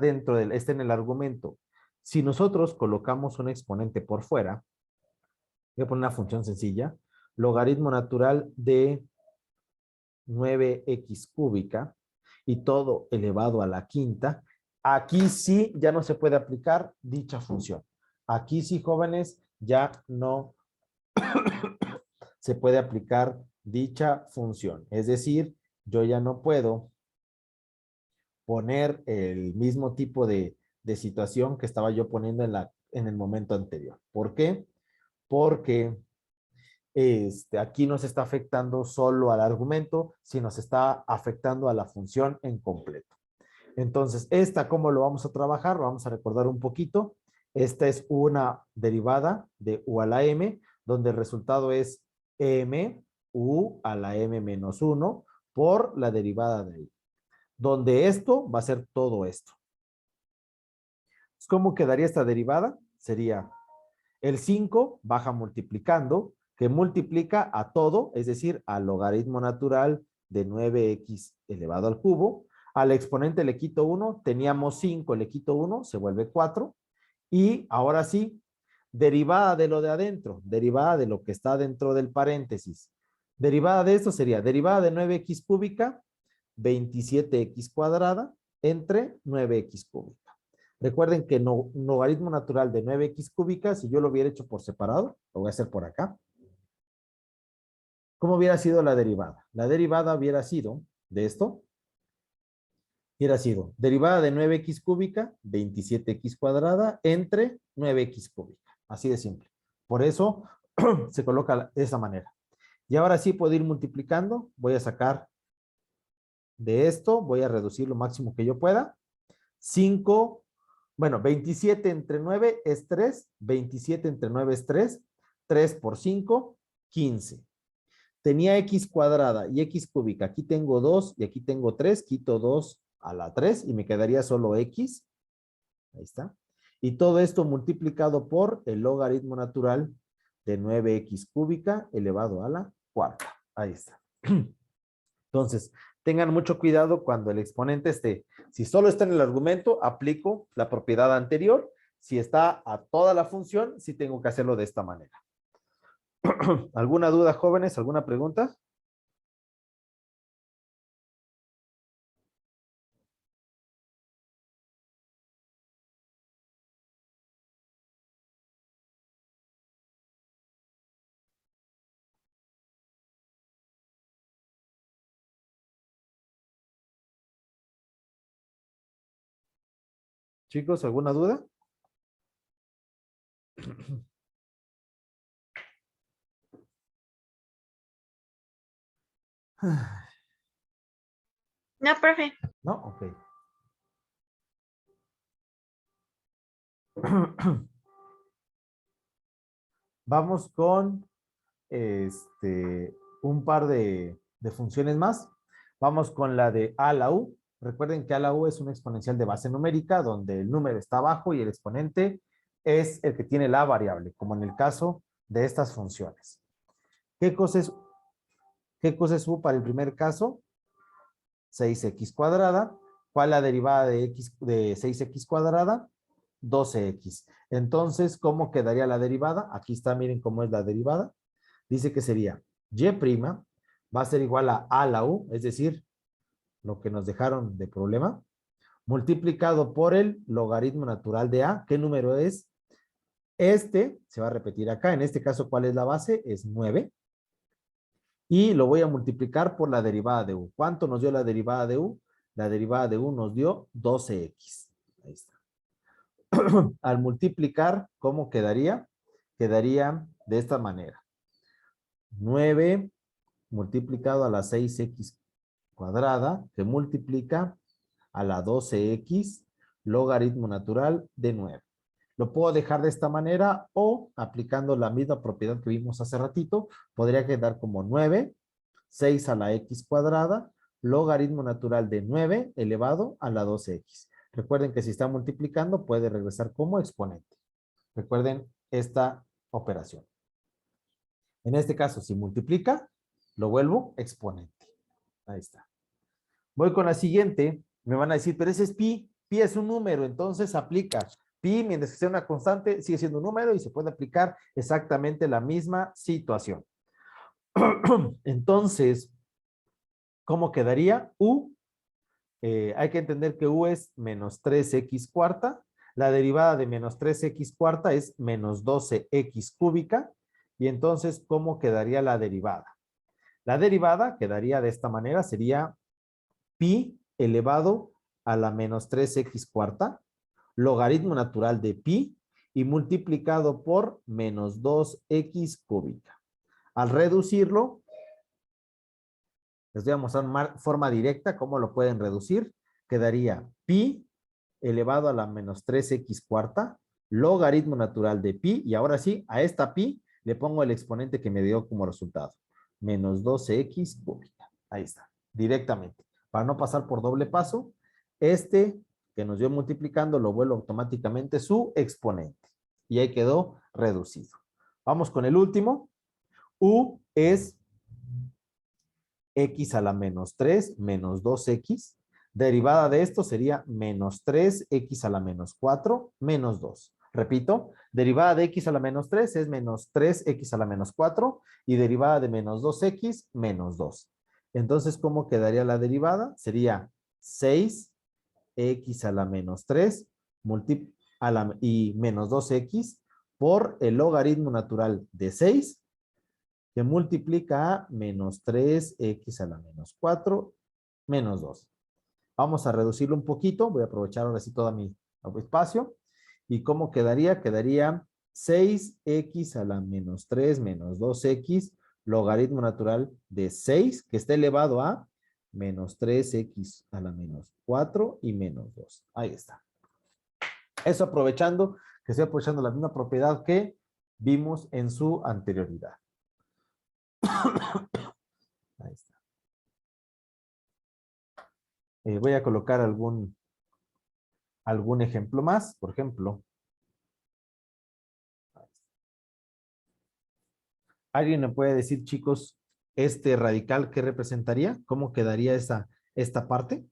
dentro está en el argumento. Si nosotros colocamos un exponente por fuera, voy a poner una función sencilla, logaritmo natural de 9x cúbica y todo elevado a la quinta, aquí sí ya no se puede aplicar dicha función. Aquí sí, jóvenes, ya no se puede aplicar dicha función. Es decir, yo ya no puedo poner el mismo tipo de situación que estaba yo poniendo en el momento anterior. ¿Por qué? Porque aquí no se está afectando solo al argumento, sino se está afectando a la función en completo. Entonces, ¿cómo lo vamos a trabajar? Lo vamos a recordar un poquito. Esta es una derivada de u a la m, donde el resultado es m u a la m menos 1 por la derivada de i. Donde esto va a ser todo esto. ¿Cómo quedaría esta derivada? Sería el 5 baja multiplicando, que multiplica a todo, es decir, al logaritmo natural de 9x elevado al cubo. Al exponente le quito 1, teníamos 5, le quito 1, se vuelve 4. Y ahora sí, derivada de lo de adentro, derivada de lo que está dentro del paréntesis. Derivada de esto sería derivada de 9x cúbica, 27x cuadrada, entre 9x cúbica. Recuerden que logaritmo natural de 9x cúbica, si yo lo hubiera hecho por separado, lo voy a hacer por acá. ¿Cómo hubiera sido la derivada? La derivada hubiera sido de esto. Hubiera sido derivada de 9x cúbica, 27x cuadrada, entre 9x cúbica. Así de simple. Por eso se coloca de esa manera. Y ahora sí puedo ir multiplicando. Voy a sacar de esto, voy a reducir lo máximo que yo pueda. 5, bueno, 27 entre 9 es 3, 27 entre 9 es 3, 3 por 5, 15. Tenía x cuadrada y x cúbica, aquí tengo 2 y aquí tengo 3, quito 2 a la 3 y me quedaría solo x, ahí está. Y todo esto multiplicado por el logaritmo natural de 9x cúbica elevado a la cuarta. Ahí está. Entonces, tengan mucho cuidado cuando el exponente esté. Si solo está en el argumento, aplico la propiedad anterior. Si está a toda la función, sí tengo que hacerlo de esta manera. ¿Alguna duda, jóvenes? ¿Alguna pregunta? Chicos, ¿alguna duda? No, profe. No, ok. Vamos con un par de funciones más. Vamos con la de a a la u. Recuerden que a a la u es una exponencial de base numérica donde el número está abajo y el exponente es el que tiene la variable, como en el caso de estas funciones. ¿Qué cosa es u para el primer caso? 6x cuadrada. ¿Cuál es la derivada de 6x cuadrada? 12x. Entonces, ¿cómo quedaría la derivada? Aquí está, miren cómo es la derivada. Dice que sería y' va a ser igual a a la u, es decir, lo que nos dejaron de problema, multiplicado por el logaritmo natural de a. ¿Qué número es? Este se va a repetir acá. En este caso, ¿cuál es la base? Es 9. Y lo voy a multiplicar por la derivada de u. ¿Cuánto nos dio la derivada de u? La derivada de u nos dio 12x. Ahí está. Al multiplicar, ¿cómo quedaría? Quedaría de esta manera. 9 multiplicado a la 6x cuadrada, que multiplica a la 12x logaritmo natural de 9. Lo puedo dejar de esta manera o aplicando la misma propiedad que vimos hace ratito, podría quedar como 9, 6 a la x cuadrada, logaritmo natural de 9 elevado a la 12x. Recuerden que si está multiplicando puede regresar como exponente. Recuerden esta operación. En este caso, si multiplica, lo vuelvo exponente. Ahí está. Voy con la siguiente. Me van a decir, pero ese es pi. Pi es un número, entonces aplica. Pi, mientras que sea una constante, sigue siendo un número y se puede aplicar exactamente la misma situación. Entonces, ¿cómo quedaría? U, hay que entender que U es menos 3x cuarta. La derivada de menos 3x cuarta es menos 12x cúbica. Y entonces, ¿cómo quedaría la derivada? La derivada quedaría de esta manera, sería pi elevado a la menos 3x cuarta, logaritmo natural de pi y multiplicado por menos 2x cúbica. Al reducirlo, les voy a mostrar forma directa cómo lo pueden reducir. Quedaría pi elevado a la menos 3x cuarta, logaritmo natural de pi, y ahora sí, a esta pi le pongo el exponente que me dio como resultado, menos 12x cúbica. Ahí está, directamente. Para no pasar por doble paso, este que nos dio multiplicando lo vuelvo automáticamente su exponente. Y ahí quedó reducido. Vamos con el último. U es x a la menos 3 menos 2x. Derivada de esto sería menos 3x a la menos 4 menos 2. Repito, derivada de x a la menos 3 es menos 3x a la menos 4 y derivada de menos 2x menos 2. Entonces, ¿cómo quedaría la derivada? Sería 6x a la menos 3 y menos 2x por el logaritmo natural de 6 que multiplica a menos 3x a la menos 4 menos 2. Vamos a reducirlo un poquito. Voy a aprovechar ahora sí todo mi espacio. ¿Y cómo quedaría? Quedaría 6x a la menos 3 menos 2x logaritmo natural de 6 que está elevado a menos 3x a la menos 4 y menos 2. Ahí está. Eso aprovechando que estoy aprovechando la misma propiedad que vimos en su anterioridad. Ahí está. Voy a colocar algún ejemplo más. Por ejemplo, ¿Alguien me puede decir, chicos, este radical qué representaría? ¿Cómo quedaría esta parte?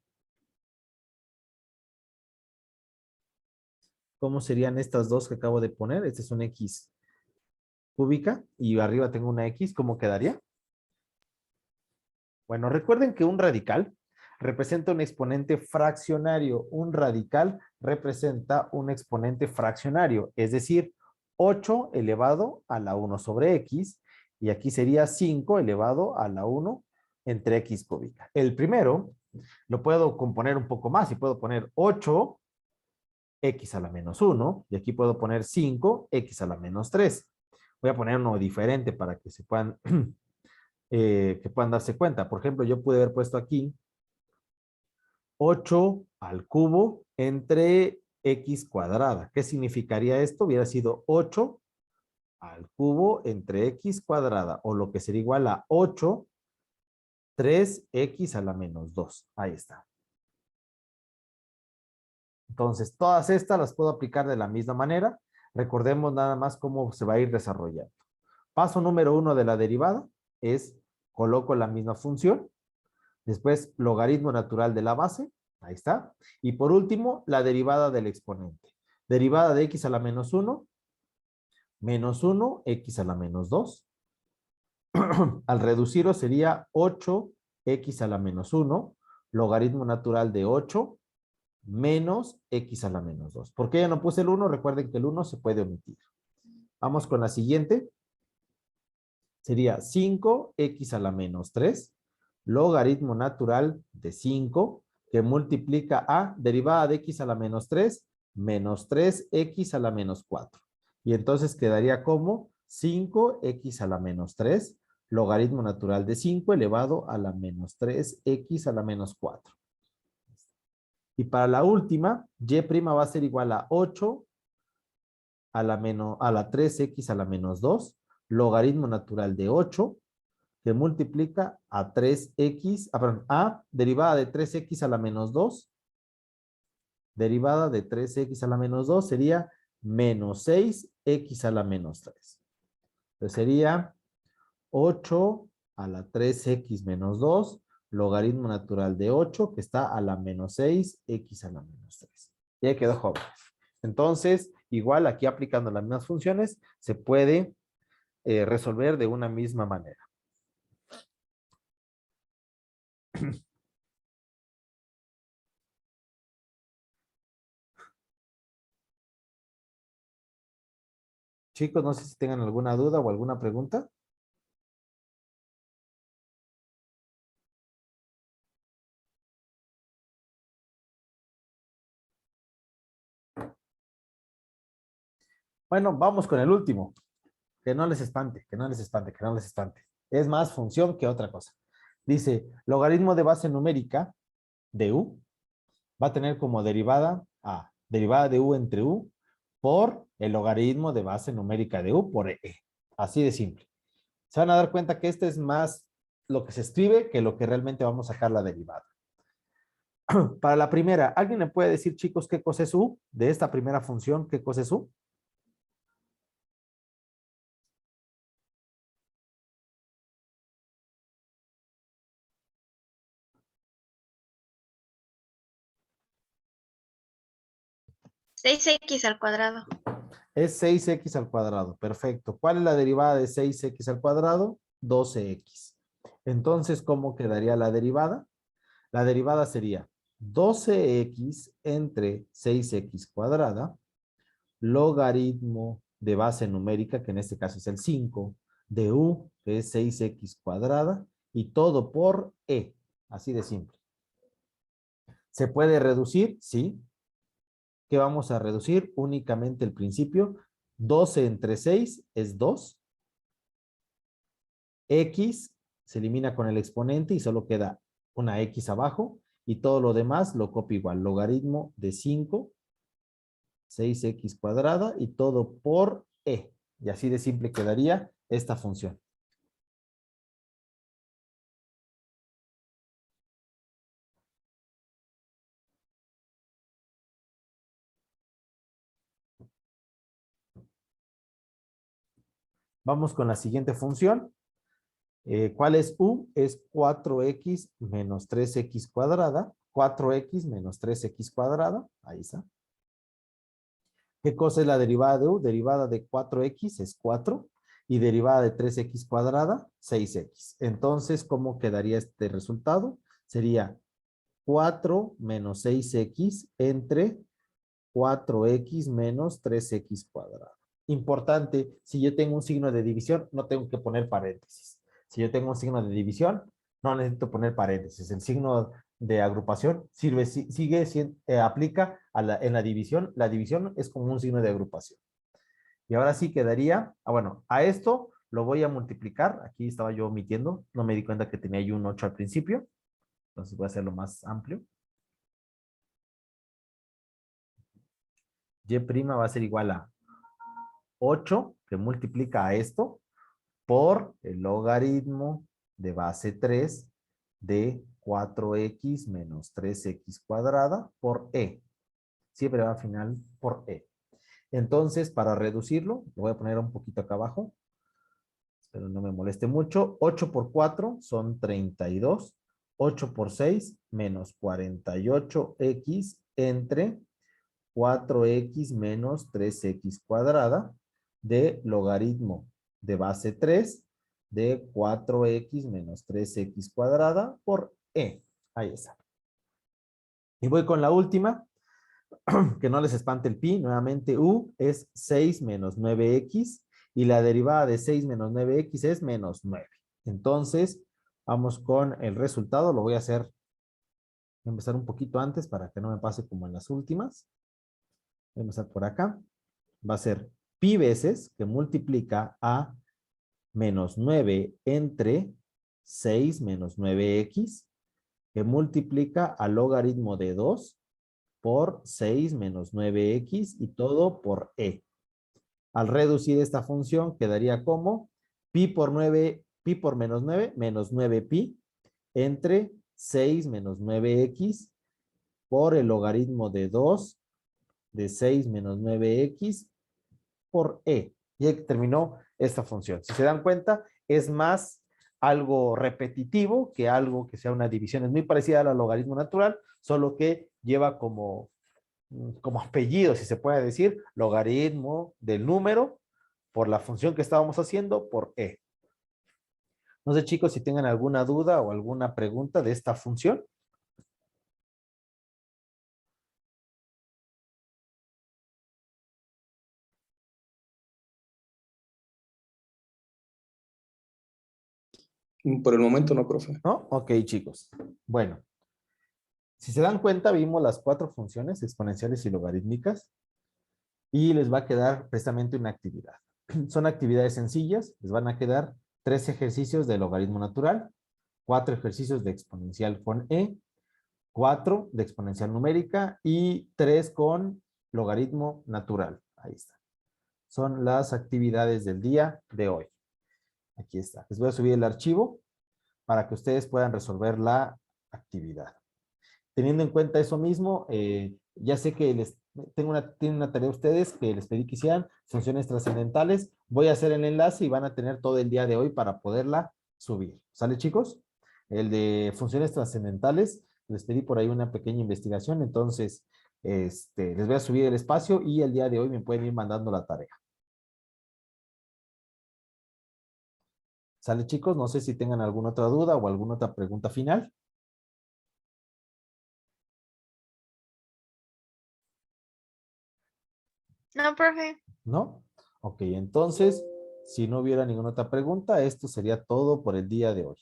¿Cómo serían estas dos que acabo de poner? Este es un X cúbica y arriba tengo una X. ¿Cómo quedaría? Bueno, recuerden que un radical representa un exponente fraccionario. Un radical representa un exponente fraccionario, es decir, 8 elevado a la 1 sobre X, y aquí sería 5 elevado a la 1 entre X cúbica. El primero lo puedo componer un poco más y puedo poner 8 X a la menos 1, y aquí puedo poner 5 X a la menos 3. Voy a poner uno diferente para que se puedan que puedan darse cuenta. Por ejemplo, yo pude haber puesto aquí 8 al cubo entre x cuadrada. ¿Qué significaría esto? Hubiera sido 8 al cubo entre x cuadrada, o lo que sería igual a 8, 3x a la menos 2. Ahí está. Entonces, todas estas las puedo aplicar de la misma manera. Recordemos nada más cómo se va a ir desarrollando. Paso número 1 de la derivada es coloco la misma función. Después, logaritmo natural de la base. Ahí está. Y por último, la derivada del exponente. Derivada de x a la menos 1, menos 1, x a la menos 2. Al reducirlo sería 8x a la menos 1, logaritmo natural de 8, menos x a la menos 2. ¿Por qué ya no puse el 1? Recuerden que el 1 se puede omitir. Vamos con la siguiente. Sería 5x a la menos 3, logaritmo natural de 5, que multiplica a derivada de x a la menos 3, menos 3x a la menos 4. Y entonces quedaría como 5x a la menos 3, logaritmo natural de 5 elevado a la menos 3x a la menos 4. Y para la última, y' va a ser igual a 8 a la 3x a la menos 2, logaritmo natural de 8, que multiplica a 3x, perdón, a derivada de 3x a la menos 2, derivada de 3x a la menos 2 sería menos 6x a la menos 3. Entonces sería 8 a la 3x menos 2, logaritmo natural de 8, que está a la menos 6x a la menos 3. Ya quedó joven. Entonces, igual aquí aplicando las mismas funciones, se puede resolver de una misma manera. Chicos, no sé si tengan alguna duda o alguna pregunta. Bueno, vamos con el último. Que no les espante, que no les espante, que no les espante. Es más función que otra cosa. Dice, logaritmo de base numérica de u va a tener como derivada a derivada de u entre u por el logaritmo de base numérica de u por e. Así de simple. Se van a dar cuenta que este es más lo que se escribe que lo que realmente vamos a sacar la derivada. Para la primera, ¿alguien me puede decir, chicos, qué cosa es u? De esta primera función, ¿qué cosa es u? Seis x al cuadrado. Es 6x al cuadrado. Perfecto. ¿Cuál es la derivada de 6x al cuadrado? 12x. Entonces, ¿cómo quedaría la derivada? La derivada sería 12x entre 6x cuadrada, logaritmo de base numérica, que en este caso es el 5, de u, que es 6x cuadrada, y todo por e. Así de simple. ¿Se puede reducir? Sí. ¿Qué vamos a reducir? Únicamente el principio. 12 entre 6 es 2. X se elimina con el exponente y solo queda una X abajo. Y todo lo demás lo copio igual. Logaritmo de 5, 6X cuadrada y todo por E. Y así de simple quedaría esta función. Vamos con la siguiente función. ¿Cuál es u? Es 4x menos 3x cuadrada. 4x menos 3x cuadrada. Ahí está. ¿Qué cosa es la derivada de u? Derivada de 4x es 4 y derivada de 3x cuadrada, 6x. Entonces, ¿cómo quedaría este resultado? Sería 4 menos 6x entre 4x menos 3x cuadrado. Importante, si yo tengo un signo de división, no tengo que poner paréntesis. Si yo tengo un signo de división, no necesito poner paréntesis. El signo de agrupación aplica en la división. La división es como un signo de agrupación. Y ahora sí quedaría, bueno, a esto lo voy a multiplicar. Aquí estaba yo omitiendo, no me di cuenta que tenía yo un 8 al principio. Entonces voy a hacerlo más amplio. Y' va a ser igual a 8, que multiplica a esto, por el logaritmo de base 3 de 4x menos 3x cuadrada por e. Siempre va al final por e. Entonces, para reducirlo, lo voy a poner un poquito acá abajo. Espero no me moleste mucho. 8 por 4 son 32. 8 por 6 menos 48x entre 4x menos 3x cuadrada de logaritmo de base 3 de 4x menos 3x cuadrada por e. Ahí está. Y voy con la última, que no les espante el pi. Nuevamente u es 6 menos 9x y la derivada de 6 menos 9x es menos 9. Entonces, vamos con el resultado. Lo voy a hacer, voy a empezar un poquito antes para que no me pase como en las últimas. Voy a empezar por acá. Va a ser pi veces que multiplica a menos 9 entre 6 menos 9x, que multiplica al logaritmo de 2 por 6 menos 9x y todo por e. Al reducir esta función quedaría como pi por 9, pi por menos 9, menos 9pi entre 6 menos 9x por el logaritmo de 2 de 6 menos 9x por e. Y ahí terminó esta función. Si se dan cuenta, es más algo repetitivo que algo que sea una división. Es muy parecida al logaritmo natural, solo que lleva como apellido, si se puede decir, logaritmo del número por la función que estábamos haciendo por e. No sé, chicos, si tengan alguna duda o alguna pregunta de esta función. Por el momento no, profe. ¿No? Ok, chicos. Bueno, si se dan cuenta, vimos las 4 funciones exponenciales y logarítmicas y les va a quedar precisamente una actividad. Son actividades sencillas, les van a quedar 3 ejercicios de logaritmo natural, 4 ejercicios de exponencial con e, 4 de exponencial numérica y 3 con logaritmo natural. Ahí está. Son las actividades del día de hoy. Aquí está. Les voy a subir el archivo para que ustedes puedan resolver actividad. Teniendo en cuenta eso mismo, ya sé que tienen una tarea ustedes que les pedí que hicieran, funciones trascendentales. Voy a hacer el enlace y van a tener todo el día de hoy para poderla subir. ¿Sale, chicos? El de funciones trascendentales, les pedí por ahí una pequeña investigación, entonces les voy a subir el espacio y el día de hoy me pueden ir mandando la tarea. ¿Sale, chicos? No sé si tengan alguna otra duda o alguna otra pregunta final. No, profe. ¿No? Ok, entonces, si no hubiera ninguna otra pregunta, esto sería todo por el día de hoy.